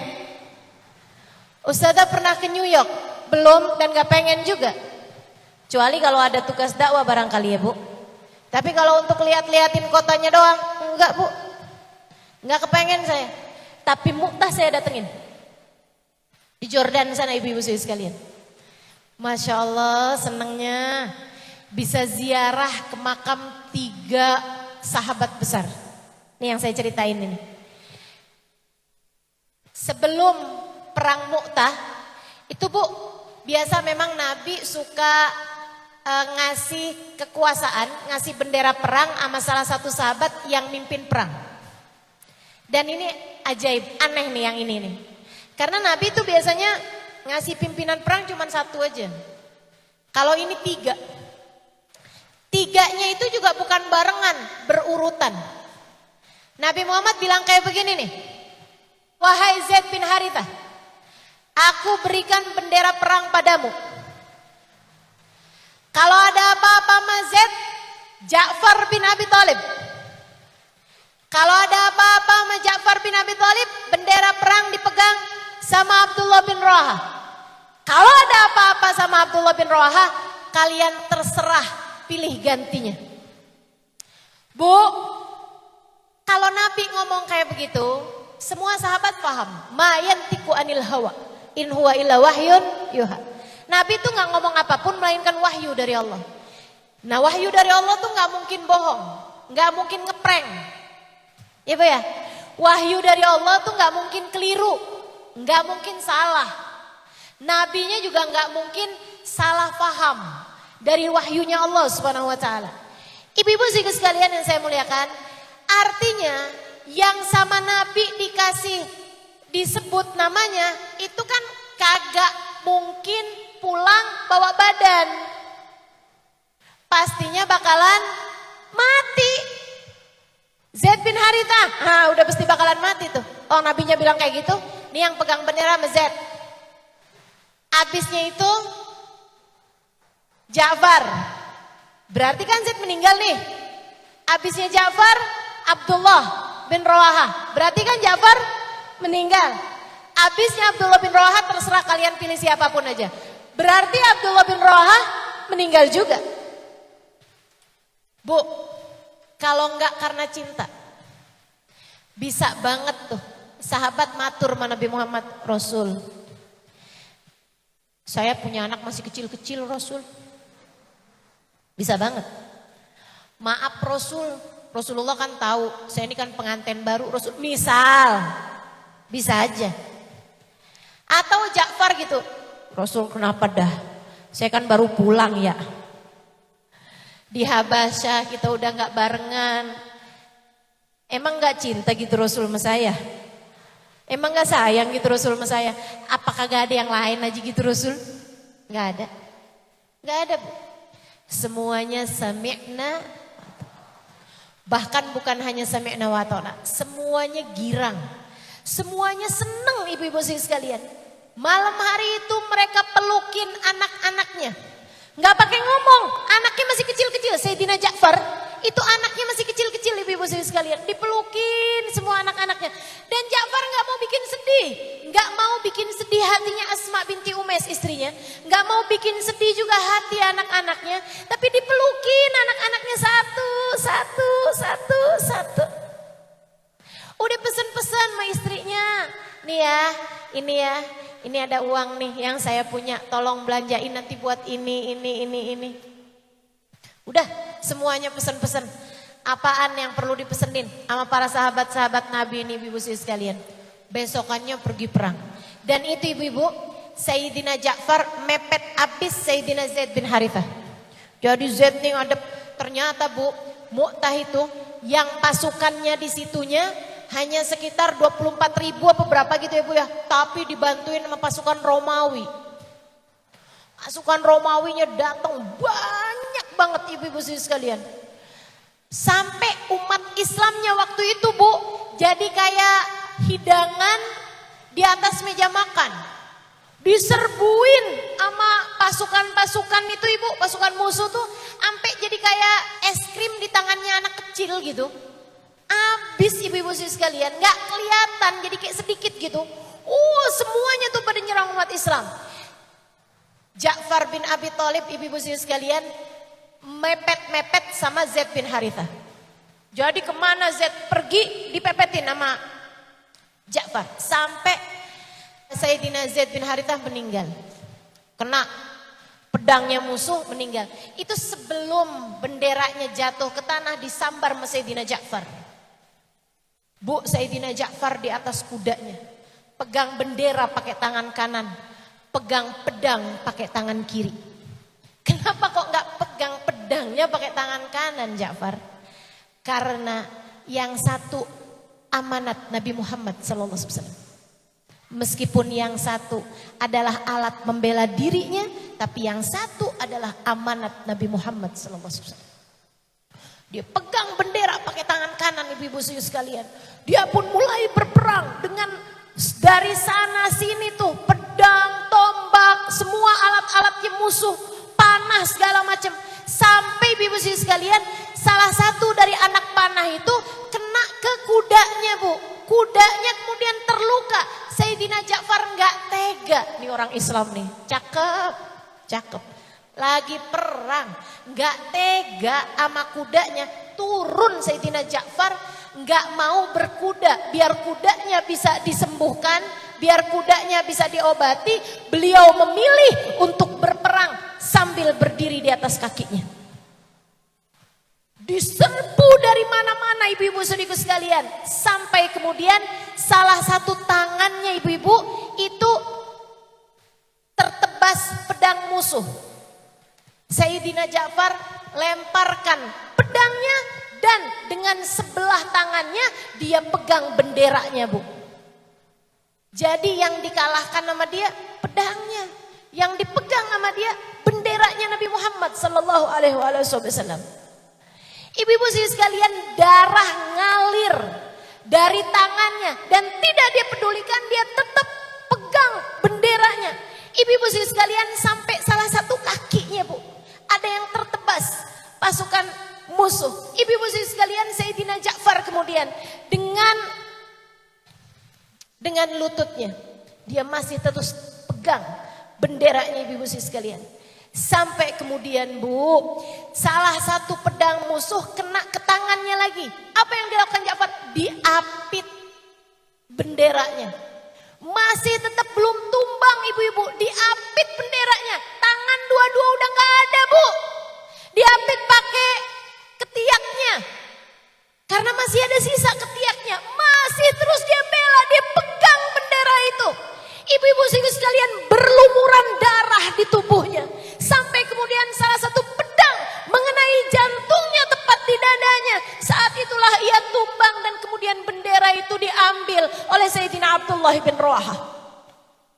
Ustazah pernah ke New York? Belum dan gak pengen juga. Kecuali kalau ada tugas dakwah barangkali ya bu. Tapi kalau untuk lihat-lihatin kotanya doang, enggak bu. Enggak kepengen saya. Tapi Mu'tah saya datengin. Di Jordan sana ibu-ibu saya sekalian. Masya Allah senangnya bisa ziarah ke makam 3 sahabat besar. Ini yang saya ceritain ini. Sebelum perang Mu'tah, itu bu, biasa memang Nabi suka ngasih kekuasaan, ngasih bendera perang sama salah satu sahabat yang mimpin perang. Dan ini ajaib, aneh nih yang ini nih. Karena Nabi itu biasanya ngasih pimpinan perang cuma 1 aja. Kalau ini 3. 3-nya itu juga bukan barengan, berurutan. Nabi Muhammad bilang kayak begini nih. Wahai Zaid bin Harithah, aku berikan bendera perang padamu. Kalau ada apa-apa sama Zaid, Ja'far bin Abi Thalib. Kalau ada apa-apa sama Ja'far bin Abi Thalib, bendera perang dipegang sama Abdullah bin Rawaha. Kalau ada apa-apa sama Abdullah bin Rawaha, kalian terserah pilih gantinya. Bu, kalau Nabi ngomong kayak begitu, semua sahabat paham. Ma yantiqu anil hawa, in huwa illa wahyun yuha. Nabi itu nggak ngomong apapun melainkan wahyu dari Allah. Nah, wahyu dari Allah tuh nggak mungkin bohong, nggak mungkin ngeprank. Ya Bu ya, wahyu dari Allah tuh nggak mungkin keliru, nggak mungkin salah. Nabinya juga nggak mungkin salah paham dari wahyunya Allah Subhanahu Wa Taala. Ibu-ibu sekalian yang saya muliakan, artinya yang sama Nabi dikasih disebut namanya itu kan kagak mungkin pulang bawa badan. Pastinya bakalan mati. Zaid bin Harithah, nah udah pasti bakalan mati tuh. Oh, nabinya bilang kayak gitu. Nih yang pegang bendera sama Zaid. Abisnya itu Ja'far. Berarti kan Zaid meninggal nih. Abisnya Ja'far, Abdullah bin Rawaha. Berarti kan Ja'far meninggal. Abisnya Abdullah bin Rawaha, terserah kalian pilih siapapun aja. Berarti Abdullah bin Rawaha meninggal juga. Bu, kalau enggak karena cinta, bisa banget tuh sahabat matur sama Nabi Muhammad, Rasul, saya punya anak masih kecil-kecil Rasul. Bisa banget. Maaf Rasul, Rasulullah kan tahu saya ini kan pengantin baru Rasul. Misal, bisa aja. Atau Ja'far gitu, Rasul kenapa dah? Saya kan baru pulang ya. Di Habasyah kita udah gak barengan. Emang gak cinta gitu Rasul sama saya? Emang gak sayang gitu Rasul sama saya? Apakah gak ada yang lain aja gitu Rasul? Gak ada. Gak ada Bu. Semuanya sami'na. Bahkan bukan hanya sami'na wa ta'na. Semuanya girang. Semuanya seneng ibu-ibu sekalian. Malam hari itu mereka pelukin anak-anaknya. Gak pakai ngomong, anaknya masih kecil-kecil. Sayyidina Ja'far, itu anaknya masih kecil-kecil ibu-ibu sekalian. Dipelukin semua anak-anaknya. Dan Ja'far gak mau bikin sedih. Gak mau bikin sedih hatinya Asma binti Umais istrinya. Gak mau bikin sedih juga hati anak-anaknya. Tapi dipelukin anak-anaknya satu. Udah pesen-pesen sama istrinya. Nih ya, ini ada uang nih yang saya punya, tolong belanjain nanti buat ini. Udah semuanya pesen-pesen. Apaan yang perlu dipesenin sama para sahabat-sahabat Nabi ini ibu-ibu sekalian. Besokannya pergi perang. Dan itu ibu-ibu, Sayyidina Ja'far mepet abis Sayyidina Zaid bin Harithah. Jadi Zaid nih ada ternyata Bu, Mu'tah itu yang pasukannya di situnya hanya sekitar 24.000 apa berapa gitu ya Bu ya. Tapi dibantuin sama pasukan Romawi. Pasukan Romawinya datang banyak banget ibu-ibu sekalian. Sampai umat Islamnya waktu itu Bu, jadi kayak hidangan di atas meja makan. Diserbuin sama pasukan-pasukan itu Ibu, pasukan musuh tuh sampai jadi kayak es krim di tangannya anak kecil gitu. Abis ibu-ibu sekalian, gak kelihatan, jadi kayak sedikit gitu. Semuanya tuh pada nyerang umat Islam. Ja'far bin Abi Thalib ibu-ibu sekalian mepet-mepet sama Zaid bin Harithah. Jadi kemana Zaid pergi dipepetin sama Ja'far. Sampai Sayyidina Zaid bin Harithah meninggal. Kena pedangnya musuh meninggal. Itu sebelum benderanya jatuh ke tanah disambar sama Sayyidina Ja'far. Bu, Sayyidina Ja'far di atas kudanya. Pegang bendera pakai tangan kanan. Pegang pedang pakai tangan kiri. Kenapa kok gak pegang pedangnya pakai tangan kanan Ja'far? Karena yang satu amanat Nabi Muhammad SAW. Meskipun yang satu adalah alat membela dirinya, tapi yang satu adalah amanat Nabi Muhammad SAW. Dia pegang bendera pakai tangan kanan ibu-ibu sekalian. Dia pun mulai berperang dengan dari sana sini tuh pedang, tombak, semua alat-alatnya musuh, panah. panah segala macam. Sampai ibu sekalian, salah satu dari anak panah itu kena ke kudanya, Bu. Kudanya kemudian terluka. Sayyidina Ja'far nggak tega. Nih orang Islam nih, cakep, cakep. Lagi perang, nggak tega sama kudanya. Turun Sayyidina Ja'far, nggak mau berkuda. Biar kudanya bisa disembuhkan, biar kudanya bisa diobati. Beliau memilih untuk berperang sambil berdiri di atas kakinya. Diserbu dari mana-mana ibu-ibu saudaraku sekalian. Sampai kemudian salah satu tangannya ibu-ibu itu tertebas pedang musuh. Sayyidina Ja'far lemparkan pedangnya dan dengan sebelah tangannya dia pegang benderanya, Bu. Jadi yang dikalahkan sama dia pedangnya, yang dipegang sama dia benderanya Nabi Muhammad sallallahu alaihi wasallam. Ibu-ibu sekalian, darah ngalir dari tangannya dan tidak dia pedulikan, dia tetap pegang benderanya. Ibu-ibu sekalian, sampai salah satu kakinya, Bu, ada yang tertebas pasukan musuh. Ibu-ibu sekalian, Sayyidina Ja'far kemudian dengan lututnya dia masih terus pegang benderanya ibu-ibu sekalian. Sampai kemudian, Bu, salah satu pedang musuh kena ke tangannya lagi. Apa yang dilakukan Ja'far? Diapit benderanya. Masih tetap belum tumbang ibu-ibu, diapit benderanya. Tangan dua-dua udah gak ada, Bu. Diapit pakai ketiaknya. Karena masih ada sisa ketiaknya. Masih terus dia bela, dia pegang bendera itu. Ibu-ibu sekalian, berlumuran darah di tubuhnya. Sampai kemudian salah satu pedang mengenai jantungnya tepat di dadanya. Saat itulah ia tumbang dan kemudian bendera itu diambil oleh Sayyidina Abdullah bin Rawaha.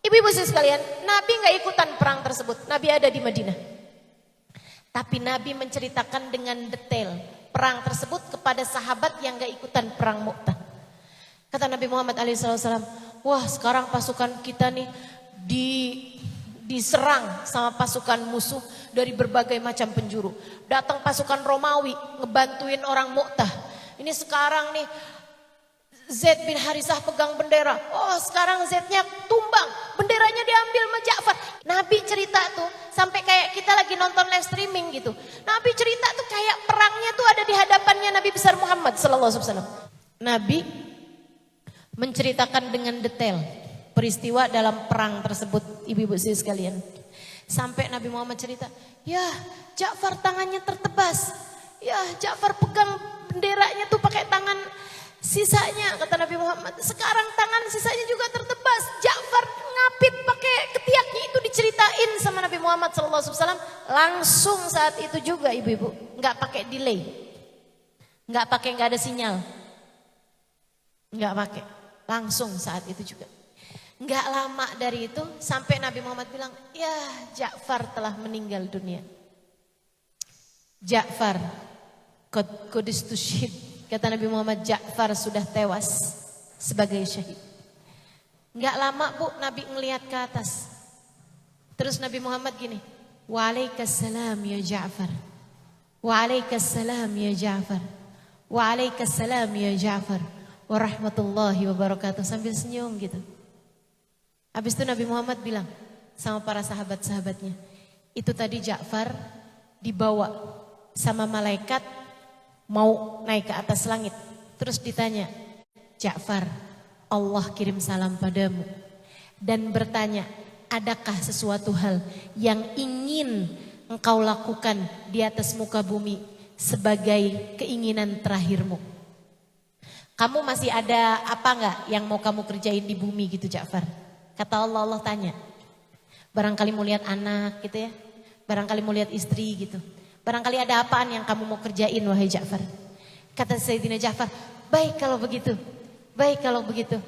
Ibu-ibu sekalian, Nabi gak ikutan perang tersebut. Nabi ada di Madinah. Tapi Nabi menceritakan dengan detail perang tersebut kepada sahabat yang gak ikutan perang Mu'tah. Kata Nabi Muhammad SAW, wah sekarang pasukan kita nih diserang sama pasukan musuh dari berbagai macam penjuru. Datang pasukan Romawi ngebantuin orang Mu'tah. Ini sekarang nih Zaid bin Harisah pegang bendera. Oh sekarang Zaidnya tumbang, benderanya diambil sama Ja'far. Nabi cerita tuh sampai kayak kita lagi nonton live streaming gitu. Nabi cerita tuh kayak perangnya tuh ada di hadapannya Nabi besar Muhammad SAW. Nabi menceritakan dengan detail peristiwa dalam perang tersebut, ibu-ibu sekalian. Sampai Nabi Muhammad cerita, ya Ja'far tangannya tertebas. Ya Ja'far pegang benderanya tuh pakai tangan sisanya, kata Nabi Muhammad. Sekarang tangan sisanya juga tertebas. Ja'far ngapit pakai ketiaknya, itu diceritain sama Nabi Muhammad SAW. Langsung saat itu juga ibu-ibu, nggak pakai delay, nggak ada sinyal, nggak pakai. Langsung saat itu juga. Nggak lama dari itu sampai Nabi Muhammad bilang, ya Ja'far telah meninggal dunia. Ja'far qudis tusyhid. Kata Nabi Muhammad, Ja'far sudah tewas sebagai syahid. Nggak lama, Bu, Nabi ngelihat ke atas. Terus Nabi Muhammad gini, waalaikumsalam ya Ja'far. Waalaikumsalam ya Ja'far. Waalaikumsalam ya Ja'far. Warahmatullahi wabarakatuh, sambil senyum gitu. Habis itu Nabi Muhammad bilang sama para sahabat-sahabatnya, itu tadi Ja'far dibawa sama malaikat mau naik ke atas langit. Terus ditanya, Ja'far, Allah kirim salam padamu dan bertanya, adakah sesuatu hal yang ingin engkau lakukan di atas muka bumi sebagai keinginan terakhirmu? Kamu masih ada apa enggak yang mau kamu kerjain di bumi gitu Ja'far? Kata Allah, Allah tanya. Barangkali mau lihat anak gitu ya. Barangkali mau lihat istri gitu. Barangkali ada apaan yang kamu mau kerjain wahai Ja'far? Kata Sayyidina Ja'far, baik kalau begitu. Baik kalau begitu.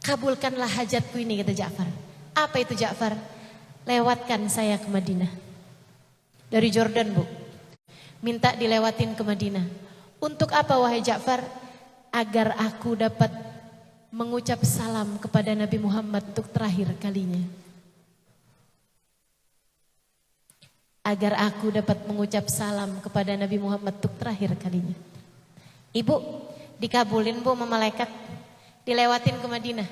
Kabulkanlah hajatku ini, kata Ja'far. Apa itu Ja'far? Lewatkan saya ke Madinah. Dari Jordan, Bu. Minta dilewatin ke Madinah. Untuk apa wahai Ja'far? Agar aku dapat mengucap salam kepada Nabi Muhammad untuk terakhir kalinya. agar aku dapat mengucap salam kepada Nabi Muhammad untuk terakhir kalinya. Ibu, dikabulin Bu sama malaikat, dilewatin ke Madinah,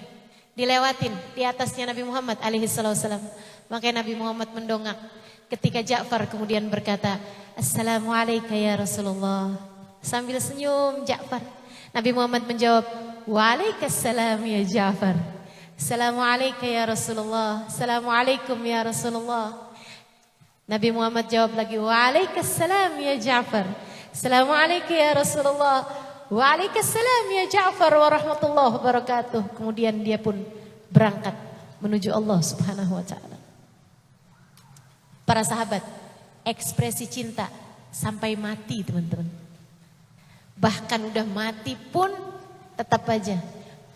dilewatin di atasnya Nabi Muhammad alaihi salam. Makanya Nabi Muhammad mendongak ketika Ja'far kemudian berkata, Assalamualaikum ya Rasulullah. Sambil senyum Ja'far, Nabi Muhammad menjawab, Waalaikumsalam ya Ja'far. Assalamualaikum ya Rasulullah. Assalamualaikum ya Rasulullah. Nabi Muhammad jawab lagi, Waalaikumsalam ya Ja'far. Assalamualaikum ya Rasulullah. Waalaikumsalam ya Ja'far warahmatullahi wabarakatuh. Kemudian dia pun berangkat menuju Allah Subhanahu wa taala. Para sahabat, ekspresi cinta sampai mati teman-teman. Bahkan udah mati pun tetap aja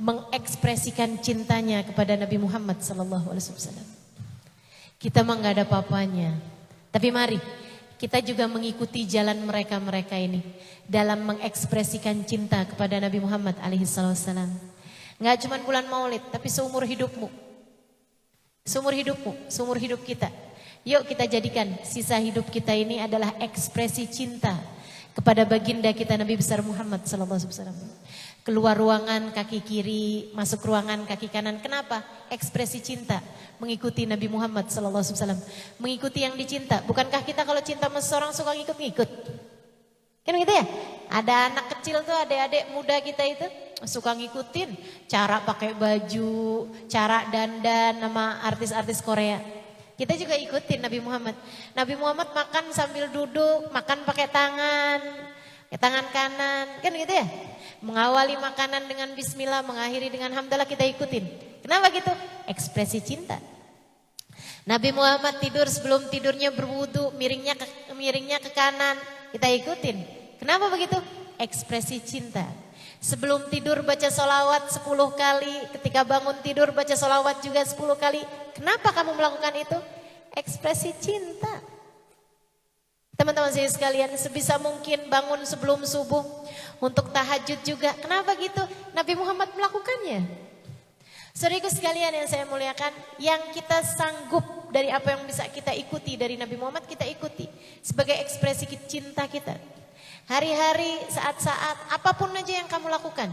mengekspresikan cintanya kepada Nabi Muhammad sallallahu alaihi wasallam. Kita mah enggak ada apa-apanya. Tapi mari kita juga mengikuti jalan mereka-mereka ini dalam mengekspresikan cinta kepada Nabi Muhammad alaihi wasallam. Enggak cuma bulan Maulid, tapi seumur hidupmu. Seumur hidupmu, seumur hidup kita. Yuk kita jadikan sisa hidup kita ini adalah ekspresi cinta kepada baginda kita Nabi besar Muhammad sallallahu alaihi wasallam. Keluar ruangan kaki kiri, masuk ruangan kaki kanan. Kenapa? Ekspresi cinta mengikuti Nabi Muhammad sallallahu alaihi wasallam, mengikuti yang dicinta. Bukankah kita kalau cinta sama seseorang suka ngikut-ngikut? Kan gitu ya? Ada anak kecil tuh, adik-adik muda kita itu suka ngikutin cara pakai baju, cara dandan sama artis-artis Korea. Kita juga ikutin Nabi Muhammad. Nabi Muhammad makan sambil duduk, makan pakai tangan kanan, kan gitu ya? Mengawali makanan dengan bismillah, mengakhiri dengan hamdalah, kita ikutin. Kenapa gitu? Ekspresi cinta. Nabi Muhammad tidur, sebelum tidurnya berwudu, miringnya ke kanan, kita ikutin. Kenapa begitu? Ekspresi cinta. Sebelum tidur baca sholawat 10 kali, ketika bangun tidur baca sholawat juga 10 kali. Kenapa kamu melakukan itu? Ekspresi cinta. Teman-teman saya sekalian, sebisa mungkin bangun sebelum subuh untuk tahajud juga. Kenapa gitu? Nabi Muhammad melakukannya. Saudaraku sekalian yang saya muliakan, yang kita sanggup dari apa yang bisa kita ikuti dari Nabi Muhammad, kita ikuti sebagai ekspresi cinta kita. Hari-hari, saat-saat, apapun aja yang kamu lakukan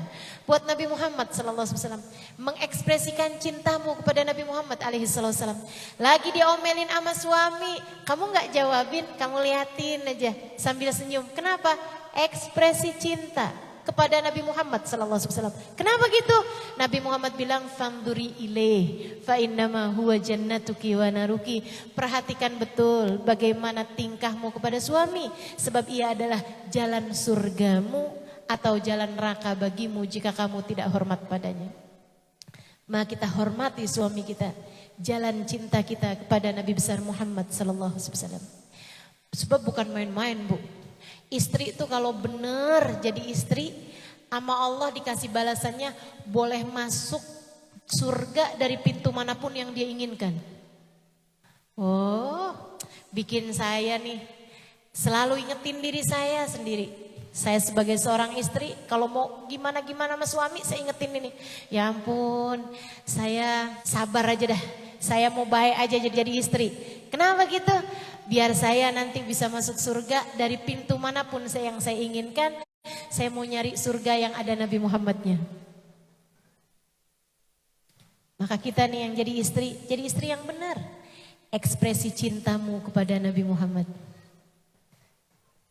buat Nabi Muhammad sallallahu alaihi wasallam, mengekspresikan cintamu kepada Nabi Muhammad alaihi wasallam. Lagi diomelin sama suami, kamu nggak jawabin, kamu liatin aja sambil senyum. Kenapa? Ekspresi cinta kepada Nabi Muhammad sallallahu alaihi wasallam. Kenapa gitu? Nabi Muhammad bilang, "Fanduri ilaih fa innama huwa jannatuki wa naruki." Perhatikan betul bagaimana tingkahmu kepada suami, sebab ia adalah jalan surgamu atau jalan neraka bagimu jika kamu tidak hormat padanya. Maka kita hormati suami kita, jalan cinta kita kepada Nabi besar Muhammad sallallahu alaihi wasallam. Sebab bukan main-main, Bu. Istri itu kalau benar jadi istri, sama Allah dikasih balasannya boleh masuk surga dari pintu manapun yang dia inginkan. Oh, bikin saya nih selalu ingetin diri saya sendiri. Saya sebagai seorang istri, kalau mau gimana-gimana sama suami, saya ingetin ini. Ya ampun, saya sabar aja dah. Saya mau baik aja jadi istri. Kenapa gitu? Biar saya nanti bisa masuk surga dari pintu manapun yang saya inginkan. Saya mau nyari surga yang ada Nabi Muhammadnya. Maka kita nih yang jadi istri yang benar. Ekspresi cintamu kepada Nabi Muhammad.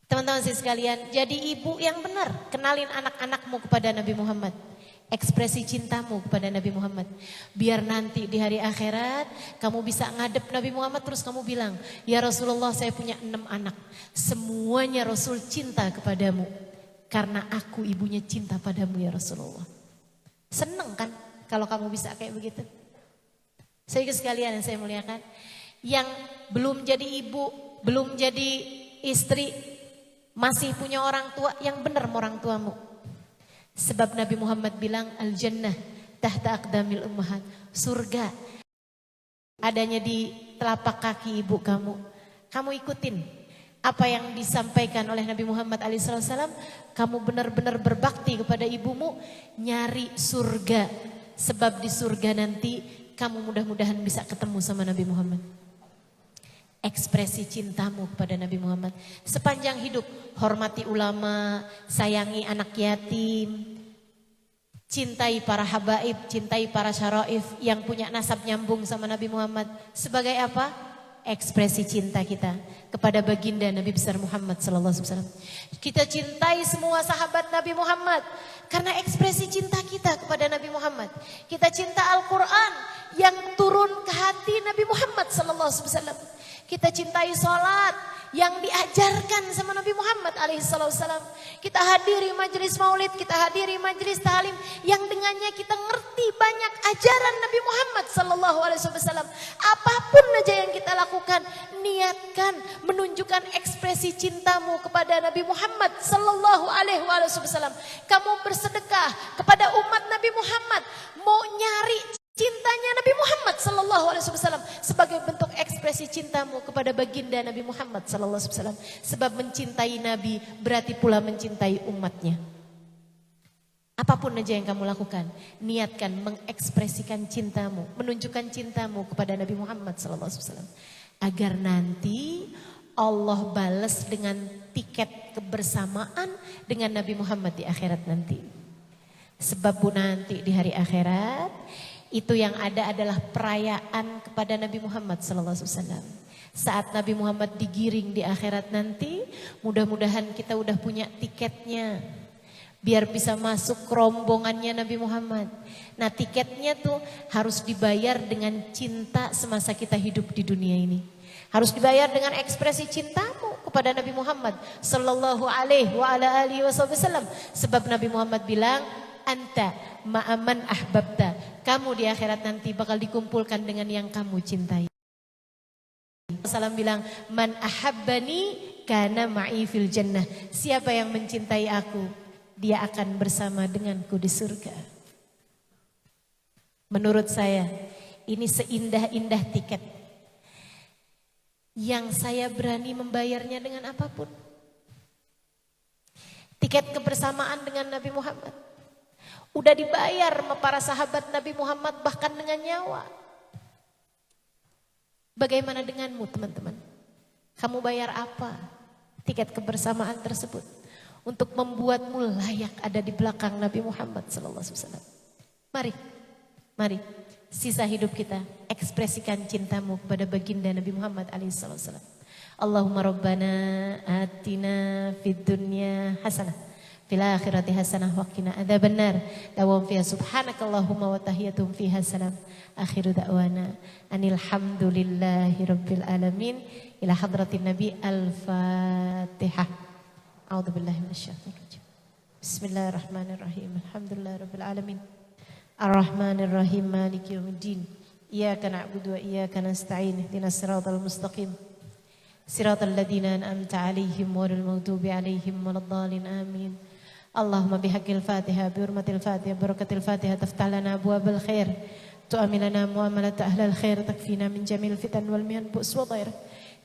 Teman-teman sekalian, jadi ibu yang benar. Kenalin anak-anakmu kepada Nabi Muhammad. Ekspresi cintamu kepada Nabi Muhammad. Biar nanti di hari akhirat kamu bisa ngadep Nabi Muhammad terus kamu bilang, "Ya Rasulullah, saya punya 6 anak. Semuanya Rasul cinta kepadamu. Karena aku ibunya cinta padamu ya Rasulullah." Seneng kan kalau kamu bisa kayak begitu? Saudara sekalian yang saya muliakan, yang belum jadi ibu, belum jadi istri, masih punya orang tua, yang benar orang tuamu. Sebab Nabi Muhammad bilang, al-jannah tahta aqdamil ummahat. Surga adanya di telapak kaki ibu kamu. Kamu ikutin apa yang disampaikan oleh Nabi Muhammad SAW. Kamu benar-benar berbakti kepada ibumu, nyari surga. Sebab di surga nanti kamu mudah-mudahan bisa ketemu sama Nabi Muhammad. ekspresi cintamu kepada Nabi Muhammad. Sepanjang hidup hormati ulama, sayangi anak yatim, cintai para habaib, cintai para syaraif yang punya nasab nyambung sama Nabi Muhammad. Sebagai apa? Ekspresi cinta kita kepada baginda Nabi besar Muhammad sallallahu alaihi wasallam. Kita cintai semua sahabat Nabi Muhammad karena ekspresi cinta kita kepada Nabi Muhammad. Kita cinta Al-Qur'an yang turun ke hati Nabi Muhammad sallallahu alaihi wasallam. Kita cintai salat yang diajarkan sama Nabi Muhammad alaihissalam. Kita hadiri majelis maulid, kita hadiri majelis ta'lim yang dengannya kita ngerti banyak ajaran Nabi Muhammad sallallahu alaihi wasallam. Apapun aja yang kita lakukan, niatkan menunjukkan ekspresi cintamu kepada Nabi Muhammad sallallahu alaihi wasallam. Kamu bersedekah kepada umat Nabi Muhammad, mau nyari cintanya Nabi Muhammad sallallahu alaihi wasallam sebagai bentuk ekspresi cintamu kepada baginda Nabi Muhammad sallallahu alaihi wasallam. Sebab mencintai Nabi berarti pula mencintai umatnya. Apapun aja yang kamu lakukan, niatkan mengekspresikan cintamu, menunjukkan cintamu kepada Nabi Muhammad sallallahu alaihi wasallam agar nanti Allah balas dengan tiket kebersamaan dengan Nabi Muhammad di akhirat nanti. Sebab nanti di hari akhirat itu yang ada adalah perayaan kepada Nabi Muhammad SAW. Saat Nabi Muhammad digiring di akhirat nanti, mudah-mudahan kita udah punya tiketnya. Biar bisa masuk rombongannya Nabi Muhammad. Nah, tiketnya tuh harus dibayar dengan cinta semasa kita hidup di dunia ini. Harus dibayar dengan ekspresi cintamu kepada Nabi Muhammad sallallahu alaihi wa ala alihi wasallam. Sebab Nabi Muhammad bilang, anta ma'aman ahbabta. Kamu di akhirat nanti bakal dikumpulkan dengan yang kamu cintai. Rasulullah bilang, man ahabbani kana ma'i fil jannah. Siapa yang mencintai aku, dia akan bersama denganku di surga. Menurut saya, ini seindah-indah tiket yang saya berani membayarnya dengan apapun. Tiket kebersamaan dengan Nabi Muhammad. Udah dibayar sama para sahabat Nabi Muhammad bahkan dengan nyawa. Bagaimana denganmu teman-teman? Kamu bayar apa tiket kebersamaan tersebut untuk membuatmu layak ada di belakang Nabi Muhammad SAW? Mari, sisa hidup kita ekspresikan cintamu kepada baginda Nabi Muhammad SAW. Allahumma rabbana atina fid dunya hasanah fil akhirati hasanah wa qina adzabannar. Dawam fiha subhanakallahumma wa tahiyatum fiha salam. Akhiru da'wana anil hamdulillahi rabbil alamin. Ila hadratin nabi al-fatihah. A'udzubillahi minasyaitonir rajim. Bismillahirrahmanirrahim. Alhamdulillahi rabbil alamin. Arrahmanir rahim maliki yaumiddin. Iyyaka na'budu wa iyyaka nasta'in. Ihdinas siratal mustaqim. Siratal ladzina an'amta 'alaihim ghairil maghdubi 'alaihim waladdallin. Amin. Allahumma bihaqqil Fatihah, bihurmatil Fatihah, barakatil Fatihah, taftah lana abwaabal khair, tu'amil lana muamalat ahlal khair, takfina min jamil fitan wal mihan bu's wa dhair.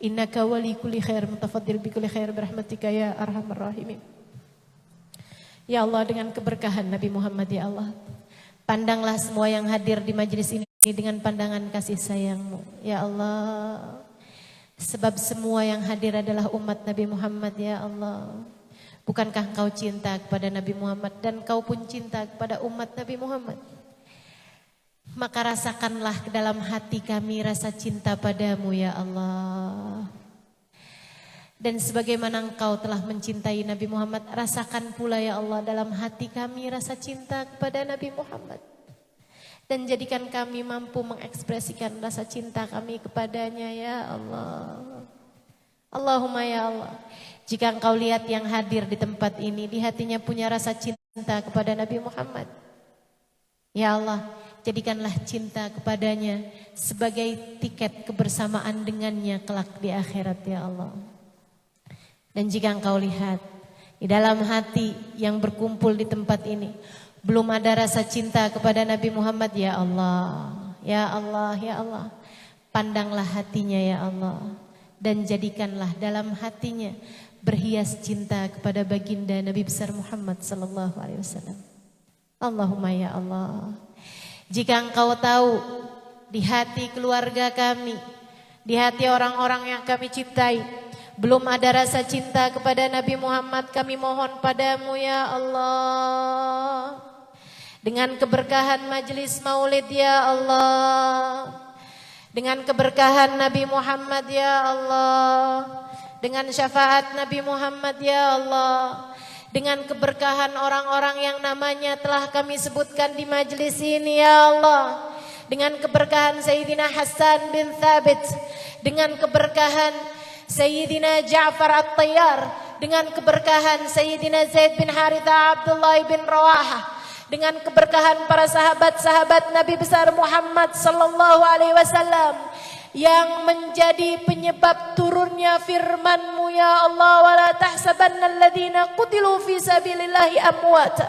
Innaka wali kulli khair, mutafaddil bi kulli khair birahmatika ya arhamar rahimin. Ya Allah, dengan keberkahan Nabi Muhammad ya Allah, pandanglah semua yang hadir di majelis ini dengan pandangan kasih sayang-Mu ya Allah. Sebab semua yang hadir adalah umat Nabi Muhammad ya Allah. Bukankah Engkau cinta kepada Nabi Muhammad dan Kau pun cinta kepada umat Nabi Muhammad? Maka rasakanlah ke dalam hati kami rasa cinta padamu ya Allah. Dan sebagaimana Engkau telah mencintai Nabi Muhammad, rasakan pula ya Allah dalam hati kami rasa cinta kepada Nabi Muhammad. Dan jadikan kami mampu mengekspresikan rasa cinta kami kepadanya ya Allah. Allahumma ya Allah, jika Engkau lihat yang hadir di tempat ini, di hatinya punya rasa cinta kepada Nabi Muhammad, ya Allah, jadikanlah cinta kepadanya sebagai tiket kebersamaan dengannya kelak di akhirat ya Allah. Dan jika Engkau lihat di dalam hati yang berkumpul di tempat ini belum ada rasa cinta kepada Nabi Muhammad, ya Allah, ya Allah, ya Allah, pandanglah hatinya ya Allah. Dan jadikanlah dalam hatinya berhias cinta kepada baginda Nabi besar Muhammad sallallahu alaihi wasallam. Allahumma ya Allah, jika Engkau tahu di hati keluarga kami di hati orang-orang yang kami cintai belum ada rasa cinta kepada Nabi Muhammad, kami mohon padamu ya Allah, dengan keberkahan majelis maulid ya Allah, dengan keberkahan Nabi Muhammad ya Allah, dengan syafaat Nabi Muhammad ya Allah, dengan keberkahan orang-orang yang namanya telah kami sebutkan di majelis ini ya Allah, dengan keberkahan Sayyidina Hasan bin Thabit, dengan keberkahan Sayyidina Ja'far At-Tayyar, dengan keberkahan Sayyidina Zaid bin Haritha Abdullah bin Rawahah, dengan keberkahan para sahabat-sahabat Nabi besar Muhammad sallallahu alaihi wasallam yang menjadi penyebab turunnya firman-Mu ya Allah, wala tahsabanna alladziina qutilu fi sabilillahi amwata,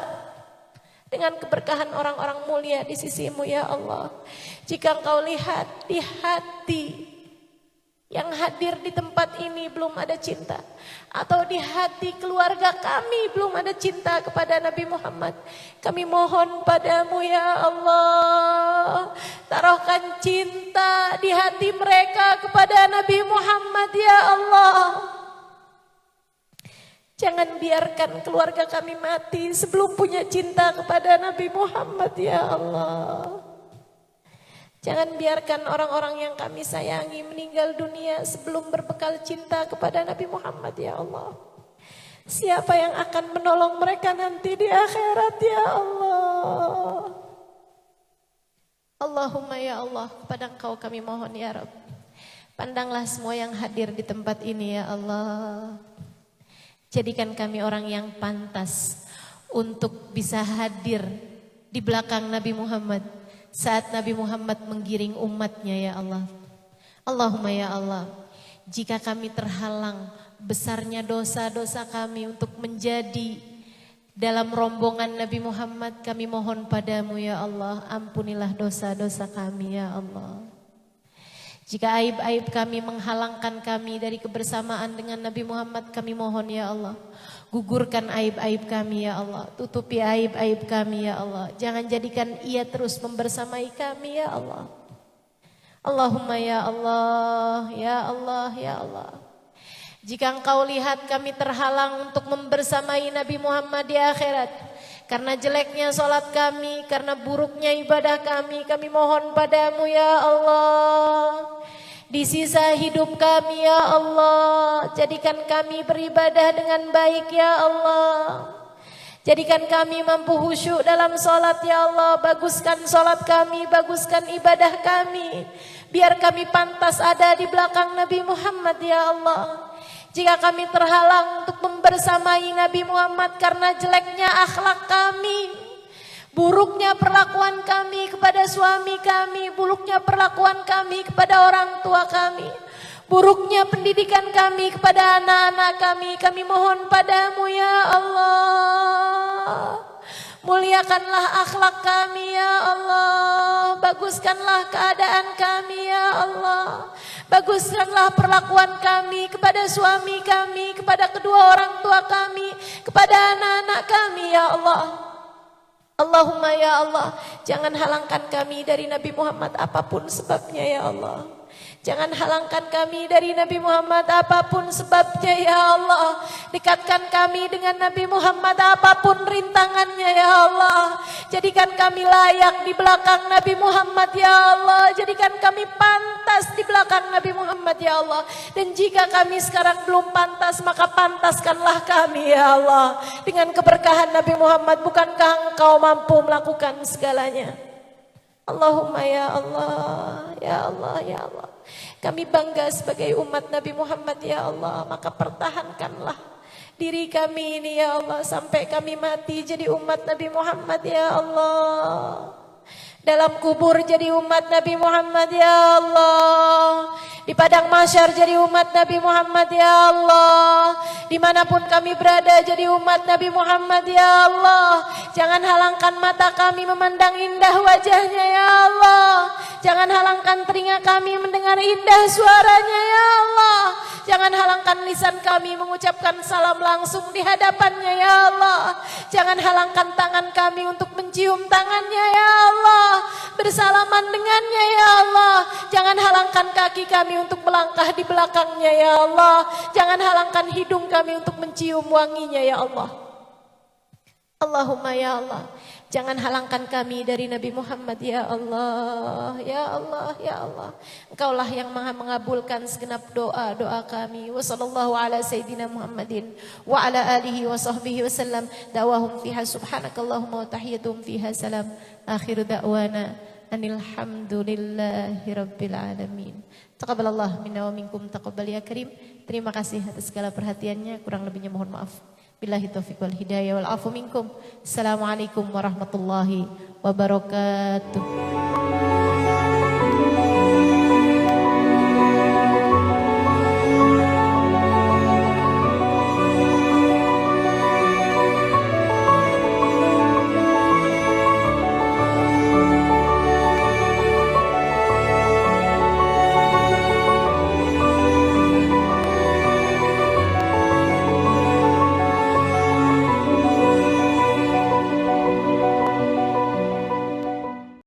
dengan keberkahan orang-orang mulia di sisi-Mu ya Allah. Jika Engkau lihat di hati yang hadir di tempat ini belum ada cinta, atau di hati keluarga kami belum ada cinta kepada Nabi Muhammad, kami mohon padamu ya Allah, taruhkan cinta di hati mereka kepada Nabi Muhammad ya Allah. Jangan biarkan keluarga kami mati sebelum punya cinta kepada Nabi Muhammad ya Allah. Jangan biarkan orang-orang yang kami sayangi meninggal dunia sebelum berbekal cinta kepada Nabi Muhammad ya Allah. Siapa yang akan menolong mereka nanti di akhirat ya Allah. Allahumma ya Allah, kepada Engkau kami mohon ya Rabb. Pandanglah semua yang hadir di tempat ini ya Allah. Jadikan kami orang yang pantas untuk bisa hadir di belakang Nabi Muhammad saat Nabi Muhammad menggiring umatnya ya Allah. Allahumma ya Allah, jika kami terhalang besarnya dosa-dosa kami untuk menjadi dalam rombongan Nabi Muhammad, kami mohon padamu ya Allah, ampunilah dosa-dosa kami ya Allah. Jika aib-aib kami menghalangkan kami dari kebersamaan dengan Nabi Muhammad, kami mohon ya Allah, gugurkan aib-aib kami ya Allah, tutupi aib-aib kami ya Allah. Jangan jadikan ia terus membersamai kami ya Allah. Allahumma ya Allah, ya Allah, ya Allah. Jika Engkau lihat kami terhalang untuk membersamai Nabi Muhammad di akhirat, karena jeleknya sholat kami, karena buruknya ibadah kami mohon padamu ya Allah. Di sisa hidup kami ya Allah, jadikan kami beribadah dengan baik ya Allah. Jadikan kami mampu khusyuk dalam sholat ya Allah. Baguskan sholat kami, baguskan ibadah kami, biar kami pantas ada di belakang Nabi Muhammad ya Allah. Jika kami terhalang untuk membersamai Nabi Muhammad karena jeleknya akhlak kami, buruknya perlakuan kami kepada suami kami, buruknya perlakuan kami kepada orang tua kami, buruknya pendidikan kami kepada anak-anak kami mohon padamu ya Allah. Muliakanlah akhlak kami ya Allah, baguskanlah keadaan kami ya Allah, baguskanlah perlakuan kami kepada suami kami, kepada kedua orang tua kami, kepada anak-anak kami ya Allah. Allahumma ya Allah, jangan halangkan kami dari Nabi Muhammad apapun sebabnya ya Allah. Jangan halangkan kami dari Nabi Muhammad apapun sebabnya ya Allah. Dekatkan kami dengan Nabi Muhammad apapun rintangannya ya Allah. Jadikan kami layak di belakang Nabi Muhammad ya Allah. Jadikan kami pantas di belakang Nabi Muhammad ya Allah. Dan jika kami sekarang belum pantas, maka pantaskanlah kami ya Allah. Dengan keberkahan Nabi Muhammad, bukankah Engkau mampu melakukan segalanya? Allahumma ya Allah, ya Allah, ya Allah. Kami bangga sebagai umat Nabi Muhammad ya Allah, maka pertahankanlah diri kami ini ya Allah sampai kami mati jadi umat Nabi Muhammad ya Allah. Dalam kubur jadi umat Nabi Muhammad ya Allah. Di padang mahsyar jadi umat Nabi Muhammad ya Allah. Dimanapun kami berada jadi umat Nabi Muhammad ya Allah. Jangan halangkan mata kami memandang indah wajahnya ya Allah. Jangan halangkan telinga kami mendengar indah suaranya ya Allah. Jangan halangkan lisan kami mengucapkan salam langsung di hadapannya ya Allah. Jangan halangkan tangan kami untuk mencium tangannya ya Allah, bersalaman dengannya ya Allah. Jangan halangkan halangkan kaki kami untuk melangkah di belakangnya ya Allah. Jangan halangkan hidung kami untuk mencium wanginya ya Allah. Allahumma ya Allah, jangan halangkan kami dari Nabi Muhammad ya Allah, ya Allah, ya Allah. Engkaulah yang maha mengabulkan segenap doa-doa kami. Wa sallallahu ala sayyidina Muhammadin wa ala alihi wa sahbihi wasallam. Da'wahum fiha subhanakallahumma wa tahiyyatuhum fiha salam. Akhiru da'wana anilhamdulillahi rabbil alamin. Taqabbalallah minna wa minkum taqabbal ya karim. Terima kasih atas segala perhatiannya, kurang lebihnya mohon maaf. Billahi taufiq wal hidayah wal afu minkum. Assalamualaikum warahmatullahi wabarakatuh.